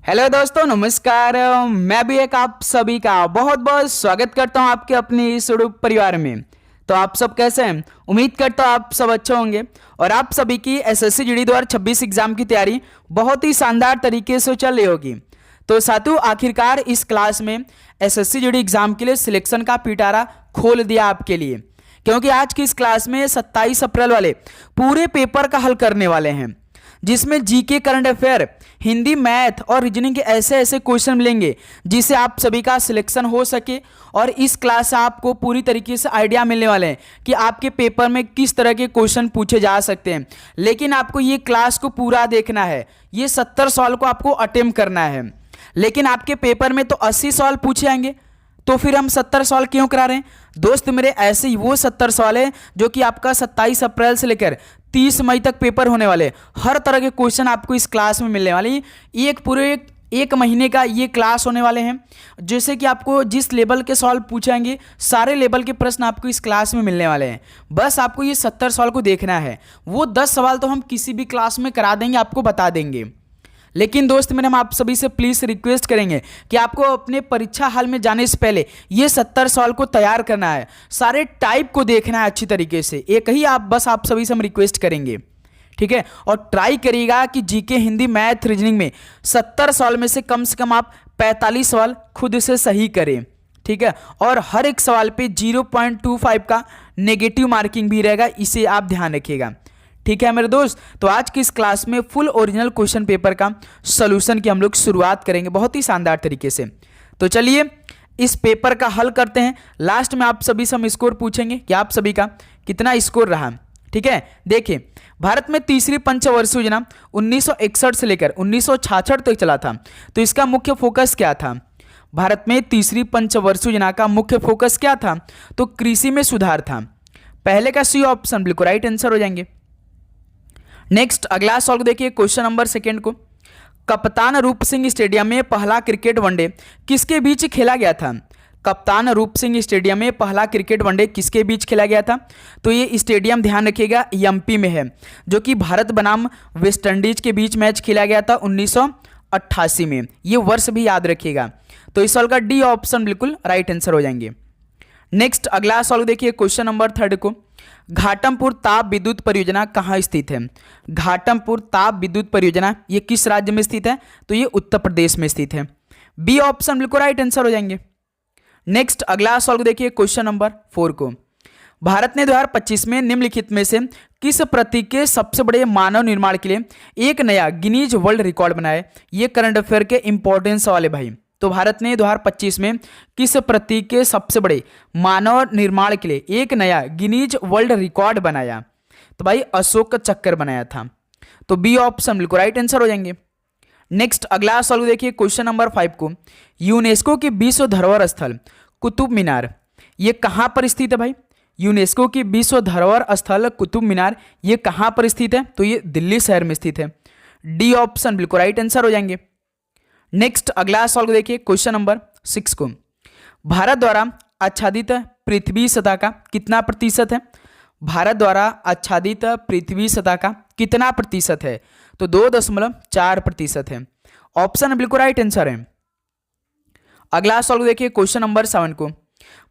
Hello दोस्तों, नमस्कार। मैं भी एक आप सभी का बहुत बहुत स्वागत करता हूं आपके अपने इस यूट्यूब परिवार में। तो आप सब कैसे हैं? उम्मीद करता हूं आप सब अच्छे होंगे और आप सभी की एसएससी जीडी 2026 एग्जाम की तैयारी बहुत ही शानदार तरीके से चल रही होगी। तो साथियों, आखिरकार इस क्लास में एसएससी जीडी एग्जाम के लिए सिलेक्शन का पिटारा खोल दिया आपके लिए, क्योंकि आज की इस क्लास में 27 अप्रैल वाले पूरे पेपर का हल करने वाले हैं, जिसमें GK, current affair, Hindi, math और रीजनिंग के ऐसे ऐसे क्वेश्चन मिलेंगे जिससे आप सभी का सिलेक्शन हो सके। और इस क्लास से आपको पूरी तरीके से आइडिया मिलने वाले हैं कि आपके पेपर में किस तरह के क्वेश्चन पूछे जा सकते हैं। लेकिन आपको ये क्लास को पूरा देखना है, ये 70 सवाल को आपको अटेम्प्ट करना है। लेकिन आपके पेपर में तो 80 सवाल पूछे जाएंगे, तो फिर हम 70 सवाल क्यों करा रहे हैं? दोस्त मेरे, ऐसे ही वो 70 सवाल है जो कि आपका 27 अप्रैल से लेकर 30 मई तक पेपर होने वाले। हर तरह के क्वेश्चन आपको इस क्लास में मिलने वाले। एक पूरे एक महीने का ये क्लास होने वाले हैं, जैसे कि आपको जिस लेवल के सवाल पूछेंगे सारे लेवल के प्रश्न आपको इस क्लास में मिलने वाले हैं। बस आपको ये 70 सवाल को देखना है। वो 10 सवाल तो हम किसी भी क्लास में करा देंगे, आपको बता देंगे। लेकिन दोस्त मेरे, हम आप सभी से प्लीज़ रिक्वेस्ट करेंगे कि आपको अपने परीक्षा हॉल में जाने से पहले ये 70 सवाल को तैयार करना है, सारे टाइप को देखना है अच्छी तरीके से। एक ही आप सभी से हम रिक्वेस्ट करेंगे, ठीक है? और ट्राई करिएगा कि जीके, हिंदी, मैथ, रीजनिंग में 70 सवाल में से कम आप 45 सवाल खुद से सही करें, ठीक है? और हर एक सवाल पे 0.25 का नेगेटिव मार्किंग भी रहेगा, इसे आप ध्यान रखिएगा, ठीक है मेरे दोस्त? तो आज की इस क्लास में फुल ओरिजिनल क्वेश्चन पेपर का सॉल्यूशन की हम लोग शुरुआत करेंगे बहुत ही शानदार तरीके से। तो चलिए इस पेपर का हल करते हैं। लास्ट में आप सभी से हम स्कोर पूछेंगे कि आप सभी का कितना स्कोर रहा, ठीक है? देखिए, भारत में तीसरी पंचवर्षीय योजना 1961 से लेकर 1966 तक चला था। तो इसका मुख्य फोकस क्या था? भारत में तीसरी पंचवर्षीय योजना का मुख्य फोकस क्या था? तो कृषि में सुधार था। पहले का सी ऑप्शन बिल्कुल राइट आंसर हो जाएंगे। नेक्स्ट अगला सवाल देखिए, क्वेश्चन नंबर सेकेंड को। कप्तान रूप सिंह स्टेडियम में पहला क्रिकेट वनडे किसके बीच खेला गया था? कप्तान रूप सिंह स्टेडियम में पहला क्रिकेट वनडे किसके बीच खेला गया था? तो ये स्टेडियम ध्यान रखिएगा एमपी में है, जो कि भारत बनाम वेस्टइंडीज के बीच मैच खेला गया था 1988 में। ये वर्ष भी याद रखिएगा। तो इस सवाल का डी ऑप्शन बिल्कुल राइट आंसर हो जाएंगे। नेक्स्ट अगला सवाल देखिए, क्वेश्चन नंबर थर्ड को। घाटमपुर ताप विद्युत परियोजना कहाँ स्थित है? घाटमपुर ताप विद्युत परियोजना ये किस राज्य में स्थित है? तो ये उत्तर प्रदेश में स्थित है। बी ऑप्शन बिल्कुल राइट आंसर हो जाएंगे। नेक्स्ट अगला सवाल देखिए, क्वेश्चन नंबर 4 को। भारत ने 2025 में निम्नलिखित में से किस प्रतीक के सबसे बड़े मानव निर्माण के लिए एक नया गिनीज वर्ल्ड रिकॉर्ड बनाया? ये करंट अफेयर के इंपॉर्टेंस वाले भाई। तो भारत ने 2025 में किस प्रतीक के सबसे बड़े मानव निर्माण के लिए एक नया गिनीज वर्ल्ड रिकॉर्ड बनाया? तो भाई अशोक चक्र बनाया था। तो बी ऑप्शन बिल्कुल राइट आंसर हो जाएंगे। नेक्स्ट अगला सवाल देखिए, क्वेश्चन नंबर 5 को। यूनेस्को की विश्व धरोहर स्थल कुतुब मीनार ये कहाँ पर स्थित है भाई? यूनेस्को की विश्व धरोहर स्थल कुतुब मीनार ये कहाँ पर स्थित है? तो ये दिल्ली शहर में स्थित है। डी ऑप्शन बिल्कुल राइट आंसर हो जाएंगे। नेक्स्ट अगला सवाल को देखिए, क्वेश्चन नंबर 6 को। भारत द्वारा आच्छादित पृथ्वी सतह का कितना प्रतिशत है? भारत द्वारा आच्छादित पृथ्वी सतह का कितना प्रतिशत है? तो 2.4% है। ऑप्शन बिल्कुल राइट आंसर है। अगला सवाल देखिए, क्वेश्चन नंबर 7 को।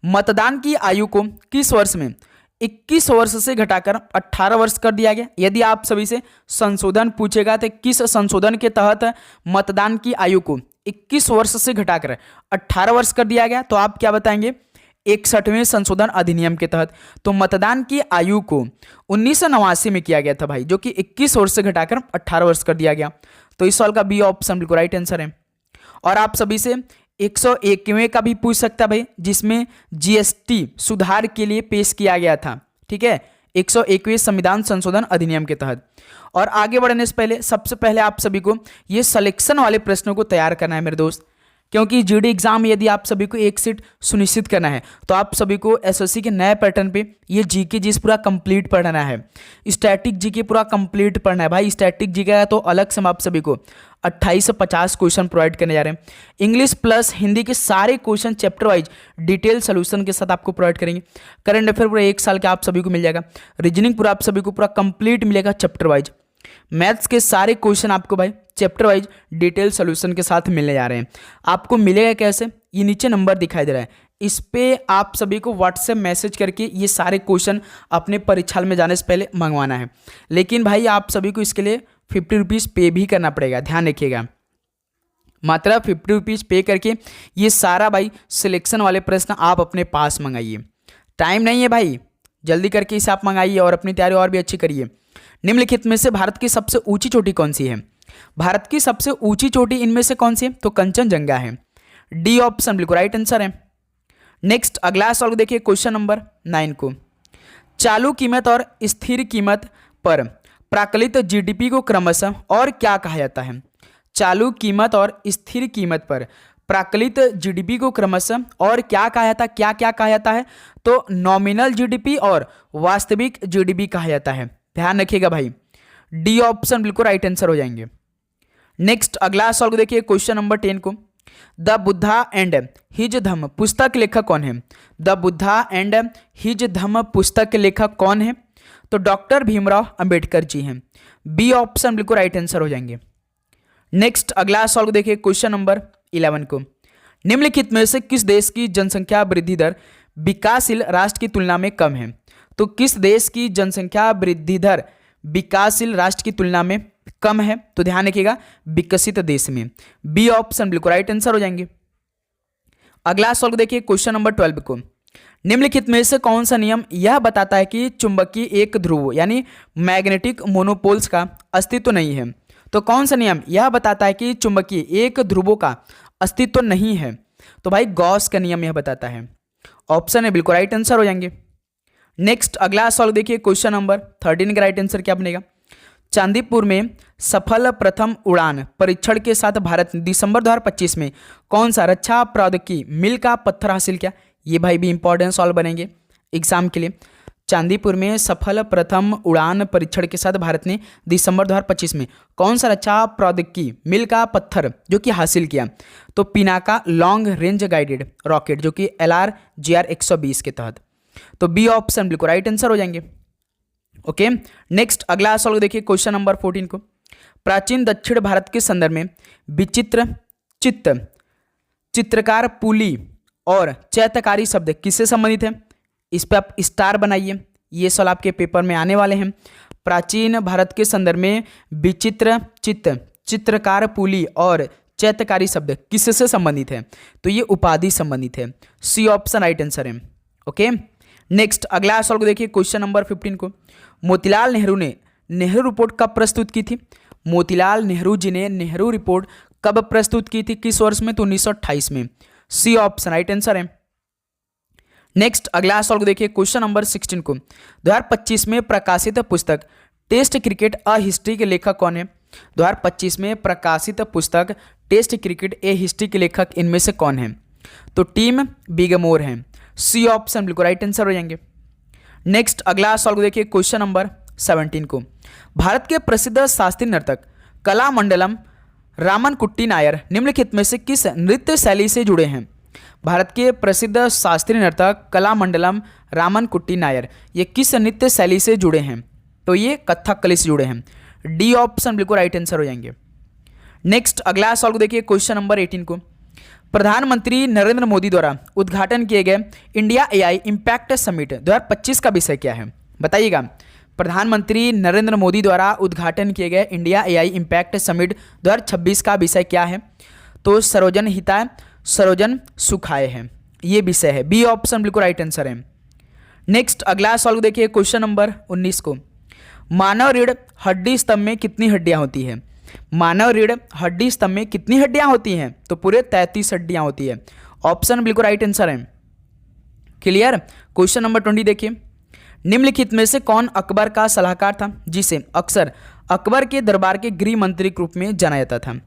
मतदान की आयु को किस वर्ष में 21 वर्ष से घटाकर 18 वर्ष कर दिया गया? यदि आप सभी से संशोधन पूछेगा तो किस संशोधन के तहत मतदान की आयु को 21 वर्ष से घटाकर 18 वर्ष कर दिया गया? तो आप क्या बताएंगे? 61वें संशोधन अधिनियम के तहत। तो मतदान की आयु को 1989 में किया गया था भाई, जो कि 21 वर्ष से घटाकर 18 वर्ष कर दिया गया। तो इस सवाल का बी ऑप्शन बिल्कुल राइट आंसर है। और आप सभी से 101वें का भी पूछ सकता है भाई, जिसमें जीएसटी सुधार के लिए पेश किया गया था, ठीक है? 101वें संविधान संशोधन अधिनियम के तहत। और आगे बढ़ने से पहले सबसे पहले आप सभी को ये सिलेक्शन वाले प्रश्नों को तैयार करना है मेरे दोस्त, क्योंकि जीडी एग्जाम यदि आप सभी को एक सीट सुनिश्चित करना है तो आप सभी को एसएससी के नए पैटर्न पे ये जीके जीस पूरा कंप्लीट पढ़ना है। स्टैटिक जीके पूरा कंप्लीट पढ़ना है भाई। स्टैटिक जीके का तो अलग से हम आप सभी को 28 से 50 क्वेश्चन प्रोवाइड करने जा रहे हैं। इंग्लिश प्लस हिंदी के सारे question chapter wise detail solution के साथ आपको प्रोवाइड करेंगे। करंट अफेयर पूरा 1 साल का आप सभी को मिल जाएगा। रीजनिंग पूरा आप सभी को पूरा कंप्लीट मिलेगा चैप्टर वाइज। मैथ्स के सारे क्वेश्चन आपको भाई चैप्टर वाइज डिटेल सोल्यूशन के साथ मिलने जा रहे हैं। आपको मिलेगा कैसे, ये नीचे नंबर दिखाई दे रहा है, इस पे आप सभी को व्हाट्सएप मैसेज करके ये सारे क्वेश्चन अपने परीक्षा में जाने से पहले मंगवाना है। लेकिन भाई आप सभी को इसके लिए 50 रुपीज़ पे भी करना पड़ेगा, ध्यान रखिएगा। मात्र 50 रुपीज़ पे करके ये सारा भाई सिलेक्शन वाले प्रश्न आप अपने पास मंगाइए। टाइम नहीं है भाई, जल्दी करके इसे आप मंगाइए और अपनी तैयारी और भी अच्छी करिए। निम्नलिखित में से भारत की सबसे ऊंची चोटी कौन सी है? भारत की सबसे ऊंची चोटी इनमें से कौन सी है? तो कंचनजंगा है। डी ऑप्शन बिल्कुल राइट आंसर है। नेक्स्ट अगला सवाल देखिए क्वेश्चन नंबर 9 को। चालू कीमत और स्थिर कीमत पर प्राकलित जीडीपी को क्रमशः और क्या कहा जाता है? चालू कीमत और स्थिर कीमत पर प्राकलित जीडीपी को क्रमशः और क्या कहा जाता है? क्या क्या कहा जाता है? तो नॉमिनल जीडीपी और वास्तविक जीडीपी कहा जाता है। ध्यान रखिएगा भाई, डी ऑप्शन बिल्कुल राइट आंसर हो जाएंगे। नेक्स्ट अगला सवाल को देखिए क्वेश्चन नंबर 10 को। द बुद्धा एंड हिज धम्म पुस्तक के लेखक कौन है? द बुद्धा एंड हिज धम्म पुस्तक के लेखक कौन है? तो डॉक्टर भीमराव अंबेडकर जी हैं। बी ऑप्शन बिल्कुल राइट आंसर हो जाएंगे। नेक्स्ट अगला सवाल को देखिए क्वेश्चन नंबर 11 को। निम्नलिखित में से किस देश की जनसंख्या वृद्धि दर विकासशील राष्ट्र की तुलना में कम है? तो किस देश की जनसंख्या वृद्धि दर विकासशील राष्ट्र की तुलना में कम है? तो ध्यान रखिएगा, विकसित देश में। बी ऑप्शन बिल्कुल राइट आंसर हो जाएंगे। अगला सवाल देखिए क्वेश्चन नंबर 12 को। निम्नलिखित में से कौन सा नियम यह बताता है कि चुंबकीय एक ध्रुव यानी मैग्नेटिक मोनोपोल्स का अस्तित्व नहीं है? तो कौन सा नियम यह बताता है कि चुंबकीय एक ध्रुवों का अस्तित्व नहीं है? तो भाई गॉस का नियम यह बताता है। ऑप्शन है बिल्कुल राइट आंसर हो जाएंगे। नेक्स्ट अगला सवाल देखिए क्वेश्चन नंबर 13 का राइट आंसर क्या बनेगा? चांदीपुर में सफल प्रथम उड़ान परीक्षण के साथ भारत ने दिसंबर 2025 में कौन सा रक्षा प्रौद्योगिकी मील का पत्थर हासिल किया? ये भाई भी इंपॉर्टेंट सवाल बनेंगे एग्जाम के लिए। चांदीपुर में सफल प्रथम उड़ान परीक्षण के साथ भारत ने दिसंबर 2025 में कौन सा रक्षा प्रौद्योगिकी मील का पत्थर जो कि हासिल किया? तो Pinaka long range guided rocket जो कि LRGR 120 के तहत। तो बी ऑप्शन बिल्कुल राइट आंसर हो जाएंगे। ओके, नेक्स्ट अगला सवाल देखिए क्वेश्चन नंबर 14 को। प्राचीन दक्षिण भारत के संदर्भ में विचित्र चित्रकार पुली और चैत्यकारी शब्द किससे संबंधित है? इस पे आप स्टार बनाइए, ये सवाल आपके पेपर में आने वाले हैं। प्राचीन भारत के संदर्भ में विचित्र चित्रकार पुली और चैत्यकारी शब्द किससे संबंधित है? तो ये उपाधि संबंधित है। सी ऑप्शन राइट आंसर है। ओके, नेक्स्ट अगला सवाल को देखिए क्वेश्चन नंबर 15 को। मोतीलाल नेहरू ने नेहरू रिपोर्ट कब प्रस्तुत की थी? मोतीलाल नेहरू जी ने नेहरू रिपोर्ट कब प्रस्तुत की थी, किस वर्ष में? तो 1928 में। सी ऑप्शन राइट आंसर है। नेक्स्ट अगला सवाल को देखिए क्वेश्चन नंबर 16 को। 2025 में प्रकाशित पुस्तक टेस्ट क्रिकेट अ हिस्ट्री के लेखक कौन है? 2025 में प्रकाशित पुस्तक टेस्ट क्रिकेट ए हिस्ट्री के लेखक इनमें से कौन है? तो टीम बिगमोर हैं। सी ऑप्शन बिल्कुल राइट आंसर हो जाएंगे। नेक्स्ट अगला सवाल को देखिए क्वेश्चन नंबर 17 को। भारत के प्रसिद्ध शास्त्रीय नर्तक कलामंडलम रामनकुट्टी नायर निम्नलिखित में से किस नृत्य शैली से जुड़े हैं? भारत के प्रसिद्ध शास्त्रीय नर्तक कलामंडलम रामनकुट्टी नायर ये किस नृत्य शैली से जुड़े हैं? तो ये कथकली से जुड़े हैं। डी ऑप्शन बिल्कुल राइट आंसर हो जाएंगे। नेक्स्ट अगला सवाल को देखिए क्वेश्चन नंबर 18 को। प्रधानमंत्री नरेंद्र मोदी द्वारा उद्घाटन किए गए इंडिया AI इम्पैक्ट समिट 2025 का विषय क्या है? बताइएगा। प्रधानमंत्री नरेंद्र मोदी द्वारा उद्घाटन किए गए इंडिया AI इम्पैक्ट समिट 2026 का विषय क्या है? तो सर्वजन हिताय सर्वजन सुखाय है, ये विषय है। बी ऑप्शन बिल्कुल राइट आंसर है। नेक्स्ट अगला सवाल को देखिए क्वेश्चन नंबर 19 को। मानव रीढ़ हड्डी स्तंभ में कितनी हड्डियां होती है? मानव रीढ़ हड्डी स्तंभ में कितनी हड्डियां होती हैं? तो पूरे 33 हड्डियां होती है। ऑप्शन बिल्कुल राइट आंसर है। क्लियर। क्वेश्चन नंबर 20 देखिए। निम्नलिखित में से कौन अकबर का सलाहकार था जिसे अक्सर अकबर के दरबार के गृह मंत्री के रूप में जाना जाता था?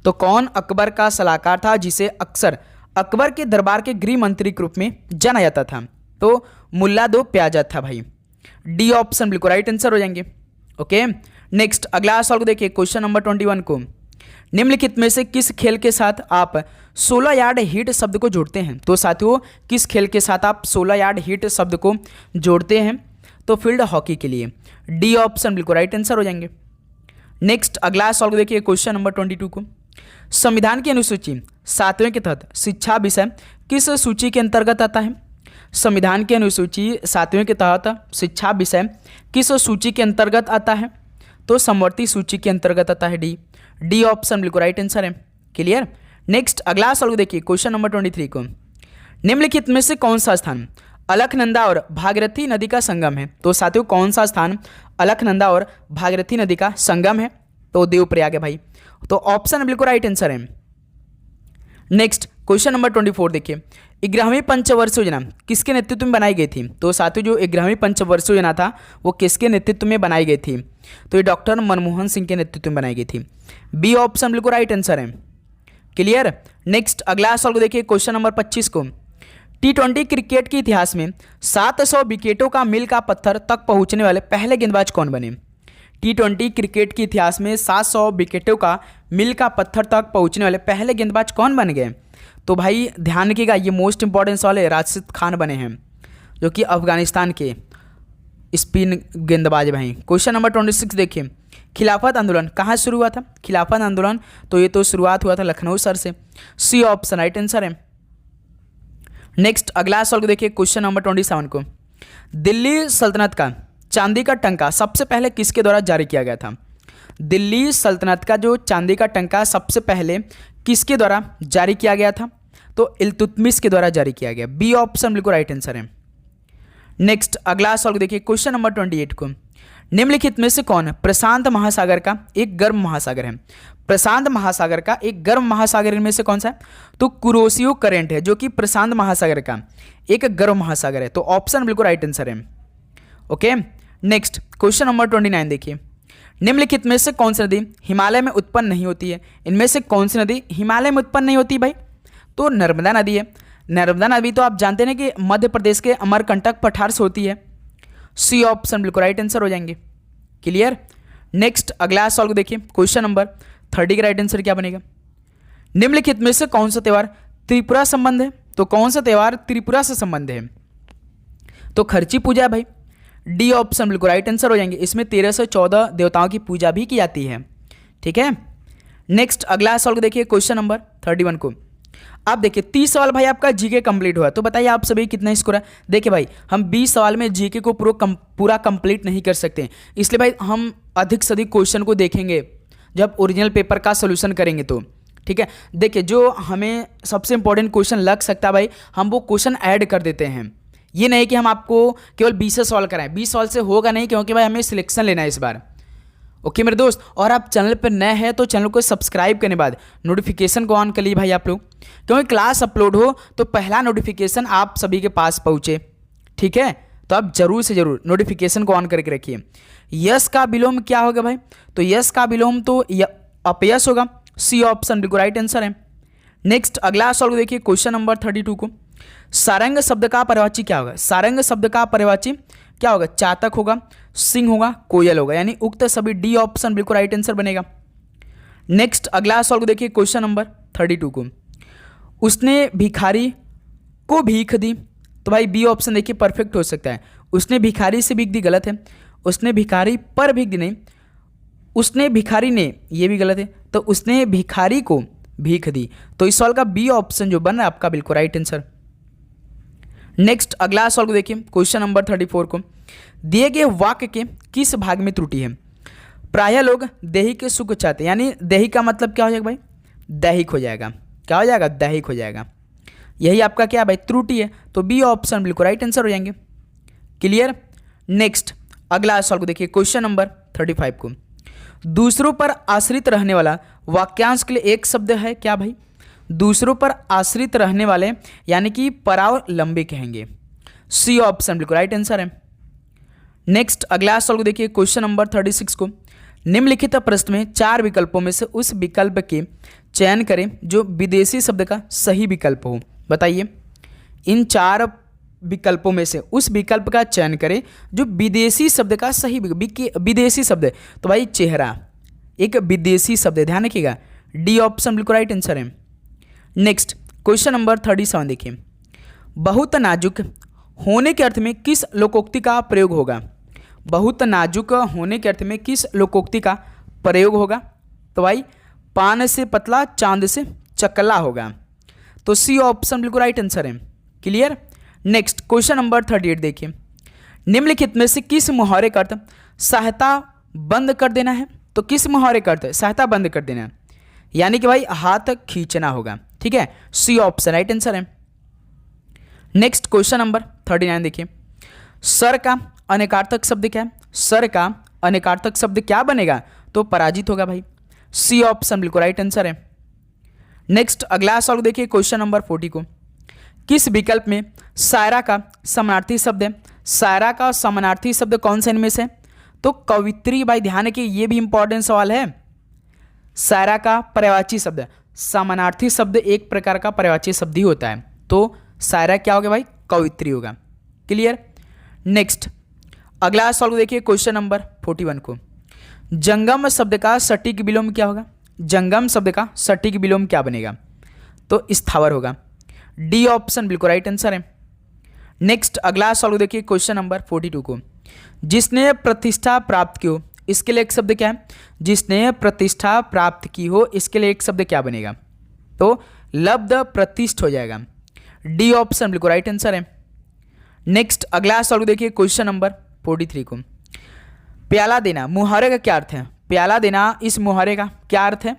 तो कौन अकबर का सलाहकार था जिसे अक्सर अकबर के दरबार के गृह मंत्री के रूप में जाना जाता था? तो मुल्ला दो प्याजा था भाई। डी ऑप्शन बिल्कुल राइट आंसर हो जाएंगे। ओके, नेक्स्ट अगला सवाल को देखिए क्वेश्चन नंबर 21 को। निम्नलिखित में से किस खेल के साथ आप 16 यार्ड हिट शब्द को जोड़ते हैं? तो साथियों किस खेल के साथ आप 16 यार्ड हिट शब्द को जोड़ते हैं? तो फील्ड हॉकी के लिए। डी ऑप्शन बिल्कुल राइट आंसर हो जाएंगे। नेक्स्ट अगला सॉल्व देखिए क्वेश्चन नंबर 22 को। संविधान की अनुसूची 7वें के तहत शिक्षा विषय किस सूची के अंतर्गत आता है? संविधान की अनुसूची 7वें के तहत शिक्षा विषय किस सूची के अंतर्गत आता है? तो समवर्ती सूची के अंतर्गत आता है। डी ऑप्शन बिल्कुल राइट आंसर है। क्लियर। नेक्स्ट अगला सवाल देखिए क्वेश्चन नंबर 23 को। निम्नलिखित में से कौन सा स्थान अलकनंदा और भागीरथी नदी का संगम है? तो साथियों कौन सा स्थान अलकनंदा और भागीरथी नदी का संगम है? तो देवप्रयाग है भाई। तो ऑप्शन बिल्कुल राइट आंसर है। नेक्स्ट क्वेश्चन नंबर 24 देखिए। 11वीं पंचवर्षीय योजना किसके नेतृत्व में बनाई गई थी? तो साथियों जो 11वीं पंचवर्षीय योजना था वो किसके नेतृत्व में बनाई गई थी? तो ये डॉक्टर मनमोहन सिंह के नेतृत्व में बनाई गई थी। बी ऑप्शन बिल्कुल राइट आंसर है। क्लियर। नेक्स्ट अगला सवाल देखिए क्वेश्चन नंबर 25 को। T20 क्रिकेट के इतिहास में 700 विकेटों का मील का पत्थर तक पहुंचने वाले पहले गेंदबाज कौन बने? T20 क्रिकेट के इतिहास में 700 विकेटों का मील का पत्थर तक पहुंचने वाले पहले गेंदबाज कौन बन गए? तो भाई ध्यान रखिएगा, ये मोस्ट इंपॉर्टेंट सवाल है। राशिद खान बने हैं जो कि अफगानिस्तान के स्पिन गेंदबाज भाई। क्वेश्चन नंबर 26 देखिए। खिलाफत आंदोलन कहाँ शुरू हुआ था? खिलाफत आंदोलन तो ये तो शुरुआत हुआ था लखनऊ शहर से। सी ऑप्शन राइट आंसर है। नेक्स्ट अगला सवाल देखिए क्वेश्चन नंबर 27 को। दिल्ली सल्तनत का चांदी का टंका सबसे पहले किसके द्वारा जारी किया गया था? दिल्ली सल्तनत का जो चांदी का टंका सबसे पहले किसके द्वारा जारी किया गया था? तो इल्तुतमिश के द्वारा जारी किया गया। बी ऑप्शन बिल्कुल राइट आंसर है। नेक्स्ट अगला सवाल देखिए क्वेश्चन नंबर 28 को। निम्नलिखित में से कौन प्रशांत महासागर का एक गर्म महासागर है? प्रशांत महासागर का एक गर्म महासागर इनमें से कौन सा है? तो कुरोशियो करेंट है जो कि प्रशांत महासागर का एक गर्म महासागर है। तो ऑप्शन बिल्कुल राइट आंसर है। ओके। नेक्स्ट क्वेश्चन नंबर 29 देखिए। निम्नलिखित में से कौन सी नदी हिमालय में उत्पन्न नहीं होती है? इनमें से कौन सी नदी हिमालय में उत्पन्न नहीं होती भाई? तो नर्मदा नदी है। नर्मदा नदी तो आप जानते हैं कि मध्य प्रदेश के अमरकंटक पठार से होती है। सी ऑप्शन बिल्कुल राइट आंसर हो जाएंगे। क्लियर। नेक्स्ट अगला सवाल को देखिए क्वेश्चन नंबर 30 का राइट आंसर क्या बनेगा? निम्नलिखित में से कौन सा त्यौहार त्रिपुरा संबंध है? तो कौन सा त्यौहार त्रिपुरा से संबंध है? तो खर्ची पूजा है भाई। डी ऑप्शन बिल्कुल राइट आंसर हो जाएंगे। इसमें 13 से 14 देवताओं की पूजा भी की जाती है। ठीक है। नेक्स्ट अगला सवाल को देखिए क्वेश्चन नंबर 31 को। आप देखिए 30 सवाल भाई आपका जीके कंप्लीट हुआ। तो बताइए आप सभी कितना स्कोर है? देखिए भाई हम 20 सवाल में जीके को पूरा कंप्लीट नहीं कर सकते, इसलिए भाई हम अधिक से अधिक क्वेश्चन को देखेंगे जब ओरिजिनल पेपर का सोल्यूशन करेंगे तो। ठीक है। देखिए जो हमें सबसे इंपॉर्टेंट क्वेश्चन लग सकता है भाई हम वो क्वेश्चन ऐड कर देते हैं। ये नहीं कि हम आपको केवल 20 सवाल कराएं, 20 सवाल से होगा नहीं, क्योंकि भाई हमें सिलेक्शन लेना है इस बार। ओके मेरे दोस्त। और आप चैनल पर नए हैं तो चैनल को सब्सक्राइब करने बाद नोटिफिकेशन को ऑन कर लीजिए भाई आप लोग, क्योंकि क्लास अपलोड हो तो पहला नोटिफिकेशन आप सभी के पास पहुंचे। ठीक है। तो आप जरूर से जरूर नोटिफिकेशन को ऑन करके रखिए। यस का विलोम क्या होगा भाई? तो यस का विलोम तो अपयश होगा। सी ऑप्शन बिल्कुल राइट आंसर है। नेक्स्ट अगला सवाल देखिए क्वेश्चन नंबर 32 को। सारंग शब्द का पर्यायवाची क्या होगा? सारंग शब्द का पर्यायवाची क्या होगा? चातक होगा, सिंह होगा, कोयल होगा, यानी उक्त सभी। डी ऑप्शन बिल्कुल राइट आंसर बनेगा। नेक्स्ट अगला सवाल को देखिए क्वेश्चन नंबर 32 को। उसने भिखारी को भीख दी। तो भाई बी ऑप्शन देखिए परफेक्ट हो सकता है। उसने भिखारी से भीख दी गलत है। उसने भिखारी पर भीख दी नहीं, उसने भिखारी ने, ये भी गलत है। तो उसने भिखारी को भीख दी। तो इस सवाल का बी ऑप्शन जो बन रहा है आपका बिल्कुल राइट आंसर। नेक्स्ट अगला सवाल को देखिए क्वेश्चन नंबर 34 को। दिए गए वाक्य के किस भाग में त्रुटि है? प्रायः लोग देही के सुख चाहते हैं, यानी देही का मतलब क्या हो जाएगा भाई? दैहिक हो जाएगा। क्या हो जाएगा? दैहिक हो जाएगा। यही आपका क्या भाई? त्रुटि है। तो बी ऑप्शन बिल्कुल राइट आंसर हो जाएंगे। क्लियर। नेक्स्ट अगला सवाल को देखिए क्वेश्चन नंबर 35 को। दूसरों पर आश्रित रहने वाला वाक्यांश के लिए एक शब्द है क्या भाई? दूसरों पर आश्रित रहने वाले यानी कि परावलंबी कहेंगे। सी ऑप्शन बिल्कुल राइट आंसर है। नेक्स्ट अगला सवाल को देखिए क्वेश्चन नंबर 36 को। निम्नलिखित प्रश्न में 4 विकल्पों में से उस विकल्प के चयन करें जो विदेशी शब्द का सही विकल्प हो। बताइए इन 4 विकल्पों में से उस विकल्प का चयन करें जो विदेशी शब्द का सही विदेशी शब्द है। तो भाई चेहरा एक विदेशी शब्द है, ध्यान रखिएगा। डी ऑप्शन बिल्कुल राइट आंसर है। नेक्स्ट क्वेश्चन नंबर 37 देखिए। बहुत नाजुक होने के अर्थ में किस लोकोक्ति का प्रयोग होगा? बहुत नाजुक होने के अर्थ में किस लोकोक्ति का प्रयोग होगा, तो भाई पान से पतला चांद से चकला होगा। तो सी ऑप्शन बिल्कुल राइट आंसर है। क्लियर। नेक्स्ट क्वेश्चन नंबर 38 देखिए, निम्नलिखित में से किस मुहावरे का अर्थ सहायता बंद कर देना है? तो किस मुहावरे का अर्थ सहायता बंद कर देना है, यानी कि भाई हाथ खींचना होगा। ठीक है, सी ऑप्शन राइट आंसर है। नेक्स्ट क्वेश्चन नंबर 39 देखिए, सर का अनेकार्थक शब्द क्या है? सर का अनेकार्थक शब्द क्या बनेगा? तो पराजित होगा भाई। सी ऑप्शन बिल्कुल राइट आंसर है। नेक्स्ट अगला सवाल देखिए, क्वेश्चन नंबर 40 को, किस विकल्प में शायरा का समानार्थी शब्द है? शायरा का समानार्थी शब्द कौन से इनमें से? तो कवित्री। भाई ध्यान रखिए, ये भी इंपॉर्टेंट सवाल है। शायरा का पर्यायवाची शब्द, समानार्थी शब्द एक प्रकार का पर्यायवाची शब्द ही होता है, तो शायरा क्या होगा भाई? कवित्री होगा। क्लियर। नेक्स्ट अगला सवाल देखिए, क्वेश्चन नंबर 41 को, जंगम शब्द का सटीक विलोम क्या होगा? जंगम शब्द का सटीक विलोम क्या बनेगा? तो स्थावर होगा। डी ऑप्शन बिल्कुल राइट आंसर है। नेक्स्ट अगला सवाल देखिए, क्वेश्चन नंबर 42 को, जिसने प्रतिष्ठा प्राप्त की हो, इसके लिए एक शब्द क्या है? जिसने प्रतिष्ठा प्राप्त की हो, इसके लिए एक शब्द क्या बनेगा? तो लब्ध प्रतिष्ठ हो जाएगा। डी ऑप्शन बिल्कुल राइट आंसर है। नेक्स्ट अगला सवाल देखिए, क्वेश्चन नंबर 43 को, प्याला देना मुहावरे का क्या अर्थ है? प्याला देना इस मुहावरे का क्या अर्थ है?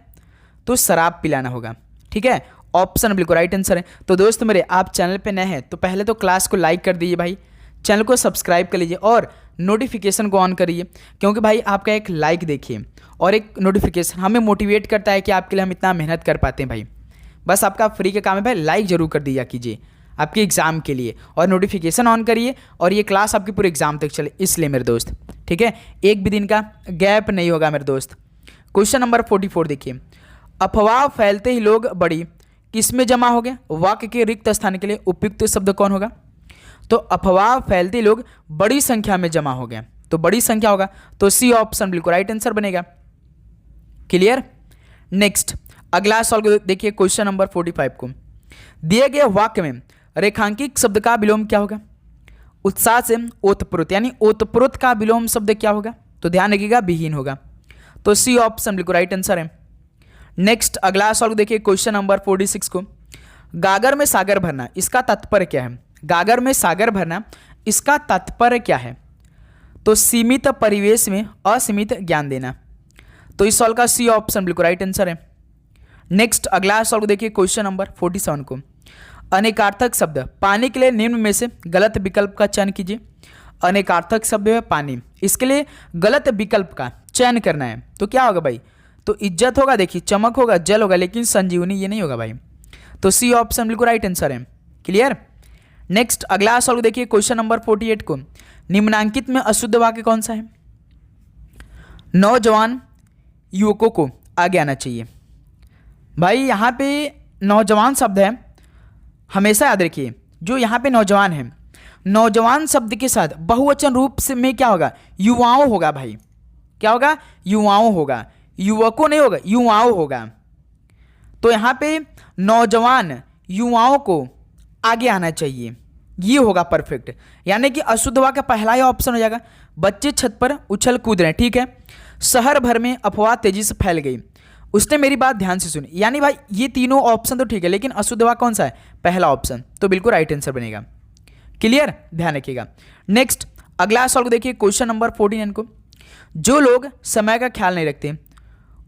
तो शराब पिलाना होगा। ठीक है, ऑप्शन बिल्कुल राइट आंसर है। तो दोस्त मेरे, आप चैनल पे नए हैं तो पहले तो क्लास को लाइक कर दीजिए भाई, चैनल को सब्सक्राइब कर लीजिए और नोटिफिकेशन को ऑन करिए, क्योंकि भाई आपका एक लाइक देखिए और एक नोटिफिकेशन हमें मोटिवेट करता है कि आपके लिए हम इतना मेहनत कर पाते हैं भाई। बस आपका फ्री का काम है भाई, लाइक जरूर कर दिया कीजिए आपके एग्जाम के लिए, और नोटिफिकेशन ऑन करिए, और ये क्लास आपकी पूरे एग्जाम तक चले, इसलिए मेरे दोस्त। ठीक है, एक भी दिन का गैप नहीं होगा मेरे दोस्त। क्वेश्चन नंबर 44 देखिए, अफवाह फैलते ही लोग बड़ी किसमें जमा हो गए? वाक्य के रिक्त स्थान के लिए उपयुक्त शब्द कौन होगा? तो अफवाह फैलते ही लोग बड़ी संख्या में जमा हो गए, तो बड़ी संख्या होगा, तो सी ऑप्शन बिल्कुल राइट आंसर बनेगा। क्लियर। नेक्स्ट अगला सवाल देखिए, क्वेश्चन नंबर 45 को, दिए गए वाक्य में रेखांकित शब्द का विलोम क्या होगा? उत्साह से ओतप्रोत, यानी ओतप्रोत का विलोम शब्द क्या होगा? तो ध्यान रखिएगा, विहीन होगा, तो सी ऑप्शन बिल्कुल राइट आंसर है। नेक्स्ट अगला सवाल देखिए, क्वेश्चन नंबर 46 को, गागर में सागर भरना इसका तात्पर्य क्या है? गागर में सागर भरना इसका तात्पर्य क्या है? तो सीमित परिवेश में असीमित ज्ञान देना, तो इस सवाल का सी ऑप्शन बिल्कुल राइट आंसर है। नेक्स्ट अगला सवाल देखिए, क्वेश्चन नंबर 47 को, अनेकार्थक शब्द पानी के लिए निम्न में से गलत विकल्प का चयन कीजिए। अनेकार्थक शब्द है पानी, इसके लिए गलत विकल्प का चयन करना है, तो क्या होगा भाई? तो इज्जत होगा, देखिए चमक होगा, जल होगा, लेकिन संजीवनी ये नहीं होगा भाई, तो सी ऑप्शन बिल्कुल राइट आंसर है। क्लियर। नेक्स्ट अगला सवाल देखिए, क्वेश्चन नंबर 48 को, निम्नांकित में अशुद्ध वाक्य कौन सा है? नौजवान युवकों को आगे आना चाहिए। भाई यहाँ पे नौजवान शब्द है, हमेशा याद रखिए, जो यहाँ पे नौजवान है, नौजवान शब्द के साथ बहुवचन रूप से में क्या होगा? युवाओं होगा भाई। क्या होगा? युवाओं होगा, युवकों नहीं होगा, युवाओं होगा। तो यहाँ पे नौजवान युवाओं को आगे आना चाहिए, ये होगा परफेक्ट, यानी कि अशुद्ध वाक्य पहला ही ऑप्शन हो जाएगा। बच्चे छत पर उछल कूद रहे हैं, ठीक है, शहर भर में अफवाह तेजी से फैल गई, उसने मेरी बात ध्यान से सुनी, यानी भाई ये तीनों ऑप्शन तो ठीक है, लेकिन अशुद्ध वाक्य कौन सा है? पहला ऑप्शन, तो बिल्कुल राइट आंसर बनेगा। क्लियर, ध्यान रखिएगा। नेक्स्ट अगला सवाल देखिए, क्वेश्चन नंबर 49 को, जो लोग समय का ख्याल नहीं रखते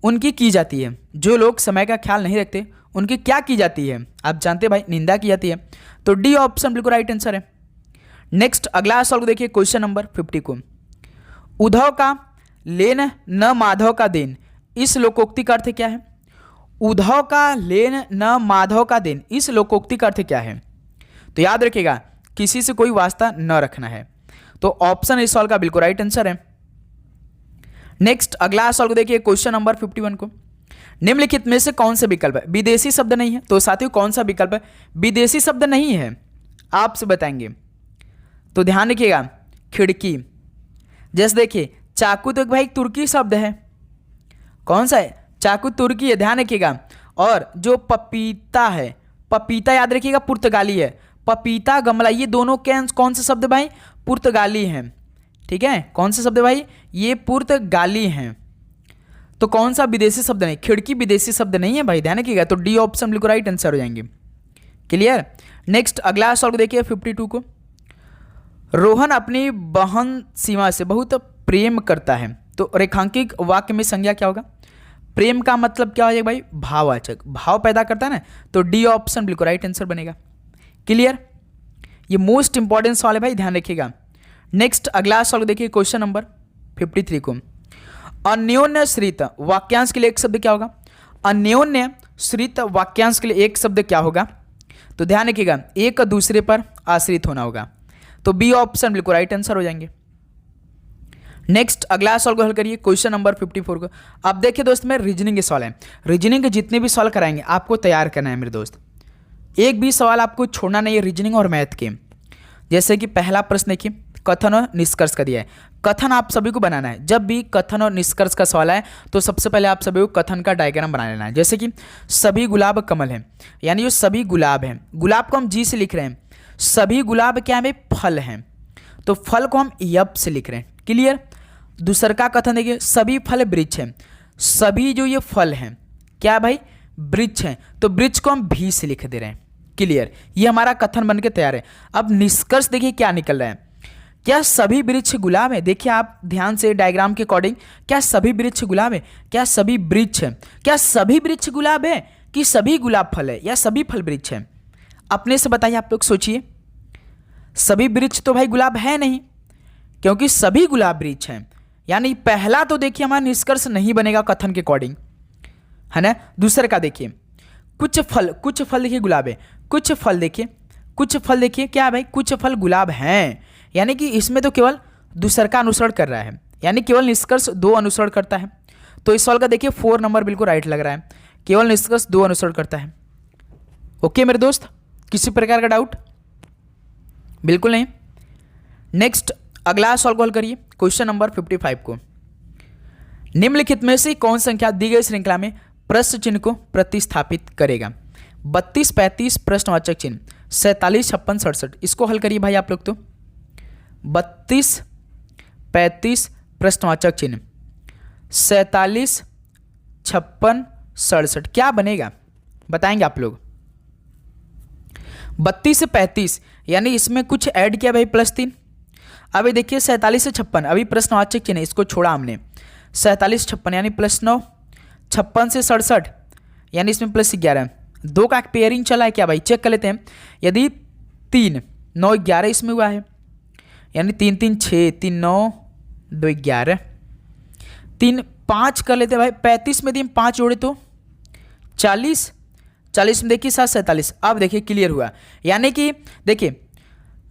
उनकी की जाती है, जो लोग समय का ख्याल नहीं रखते उनकी क्या की जाती है? आप जानते हैं भाई, निंदा की जाती है, तो डी ऑप्शन बिल्कुल राइट आंसर है। नेक्स्ट अगला सवाल देखिए, क्वेश्चन नंबर 50 को, उद्धव का लेन न माधव का देन, इस लोकोक्ति का अर्थ क्या है? उद्धव का लेन न माधव का देन, इस लोकोक्ति का अर्थ क्या है? तो याद रखिएगा, किसी से कोई वास्ता न रखना है, तो ऑप्शन इस सवाल का बिल्कुल राइट आंसर है। नेक्स्ट अगला सवाल को देखिए, क्वेश्चन नंबर 51 को, निम्नलिखित में से कौन सा विकल्प है? विदेशी शब्द नहीं है, तो साथियों कौन सा विकल्प है? विदेशी शब्द नहीं है, आपसे बताएंगे, तो ध्यान रखिएगा। खिड़की, जैसे देखिए चाकू तो भाई तुर्की शब्द है, कौन सा है? चाकू तुर्की है, ध्यान रखिएगा। और जो पपीता है, पपीता याद रखिएगा पुर्तगाली है, पपीता गमला, ये दोनों कौन से शब्द भाई? पुर्तगाली हैं, ठीक है, कौन से शब्द भाई? ये पुर्तगाली हैं। तो कौन सा विदेशी शब्द नहीं, खिड़की विदेशी शब्द नहीं है भाई, ध्यान रखिएगा। तो डी ऑप्शन बिल्कुल राइट आंसर हो जाएंगे। क्लियर। नेक्स्ट अगला सवाल को देखिए 52 को। रोहन अपनी बहन सीमा से बहुत प्रेम करता है, तो रेखांकित वाक्य में संज्ञा क्या होगा? प्रेम का मतलब क्या हो जाएगा भाई? भाववाचक, भाव पैदा करता है ना, तो डी ऑप्शन बिल्कुल राइट आंसर बनेगा। क्लियर। ये मोस्ट इंपॉर्टेंट सवाल है भाई, ध्यान रखिएगा। नेक्स्ट अगला सवाल देखिए क्वेश्चन नंबर 53 को। अन्योन्य श्रित वाक्यांश के लिए एक शब्द क्या होगा? अन्योन्य श्रित वाक्यांश के लिए एक शब्द क्या होगा? तो ध्यान रखिएगा, एक दूसरे पर आश्रित होना होगा, तो बी ऑप्शन बिल्कुल राइट आंसर हो जाएंगे। नेक्स्ट अगला सवाल को हल करिए क्वेश्चन नंबर 54 को। अब देखिए दोस्त, में रीजनिंग के सवाल है। रीजनिंग के जितने भी सवाल कराएंगे आपको तैयार करना है मेरे दोस्त, एक भी सवाल आपको छोड़ना नहीं है रीजनिंग और मैथ के। जैसे कि पहला प्रश्न देखिए, कथन और निष्कर्ष का दिया है। कथन आप सभी को बनाना है। जब भी कथन और निष्कर्ष का सवाल है तो सबसे पहले आप सभी को कथन का डायग्राम बना लेना है। जैसे कि सभी गुलाब कमल हैं, यानी जो सभी गुलाब हैं, गुलाब को हम जी से लिख रहे हैं, सभी गुलाब क्या है? फल हैं, तो फल को हम यप से लिख रहे हैं। क्लियर। दूसरा का कथन देखिए, सभी फल वृक्ष हैं, सभी जो ये फल हैं क्या भाई? वृक्ष हैं, तो वृक्ष को हम भी से लिख दे रहे हैं। क्लियर। ये हमारा कथन बन के तैयार है। अब निष्कर्ष देखिए क्या निकल रहा है, क्या सभी वृक्ष गुलाब है? देखिए आप ध्यान से डायग्राम के अकॉर्डिंग, क्या सभी वृक्ष गुलाब है? क्या सभी वृक्ष है? क्या सभी वृक्ष गुलाब है कि सभी गुलाब फल है या सभी फल वृक्ष है? अपने से बताइए, आप लोग सोचिए। सभी वृक्ष तो भाई गुलाब है नहीं, क्योंकि सभी गुलाब वृक्ष हैं, यानी पहला तो देखिए हमारा निष्कर्ष नहीं बनेगा कथन के अकॉर्डिंग, है ना। दूसरे का देखिए, कुछ फल देखिए गुलाब है, कुछ फल देखिए क्या है भाई? कुछ फल गुलाब हैं, यानी कि इसमें तो केवल दूसरा का अनुसरण कर रहा है, यानी केवल निष्कर्ष 2 अनुसरण करता है। तो इस सवाल का देखिए 4 नंबर बिल्कुल राइट लग रहा है, केवल निष्कर्ष 2 अनुसरण करता है। ओके मेरे दोस्त, किसी प्रकार का डाउट? बिल्कुल नहीं। नेक्स्ट अगला सवाल को हल करिए क्वेश्चन नंबर 55 को। निम्नलिखित में से कौन संख्या दी गई श्रृंखला में प्रश्न चिन्ह को प्रतिस्थापित करेगा? 32, 35 प्रश्नवाचक चिन्ह, 47, 56, 67। इसको हल करिए भाई आप लोग। तो 32, 35 प्रश्नवाचक चिन्ह, 47, 56, 67 क्या बनेगा बताएंगे आप लोग? 32 से 35 यानी इसमें कुछ ऐड किया भाई +3। अभी देखिए 47 से 56 अभी प्रश्नवाचक चिन्ह, इसको छोड़ा हमने। 47, 56 यानी +9, 56 से 67 यानी इसमें +11। 2 का पेयरिंग चला है क्या भाई? चेक कर लेते हैं। यदि 3, 9, 11 इसमें हुआ है, यानी 3, 3, 6, 3, 9, 2, 11, 3, 5 कर लेते हैं भाई। 35 में 5 जोड़े तो 40, 40 में देखिए 7, 47। अब देखिए क्लियर हुआ, यानी कि देखिए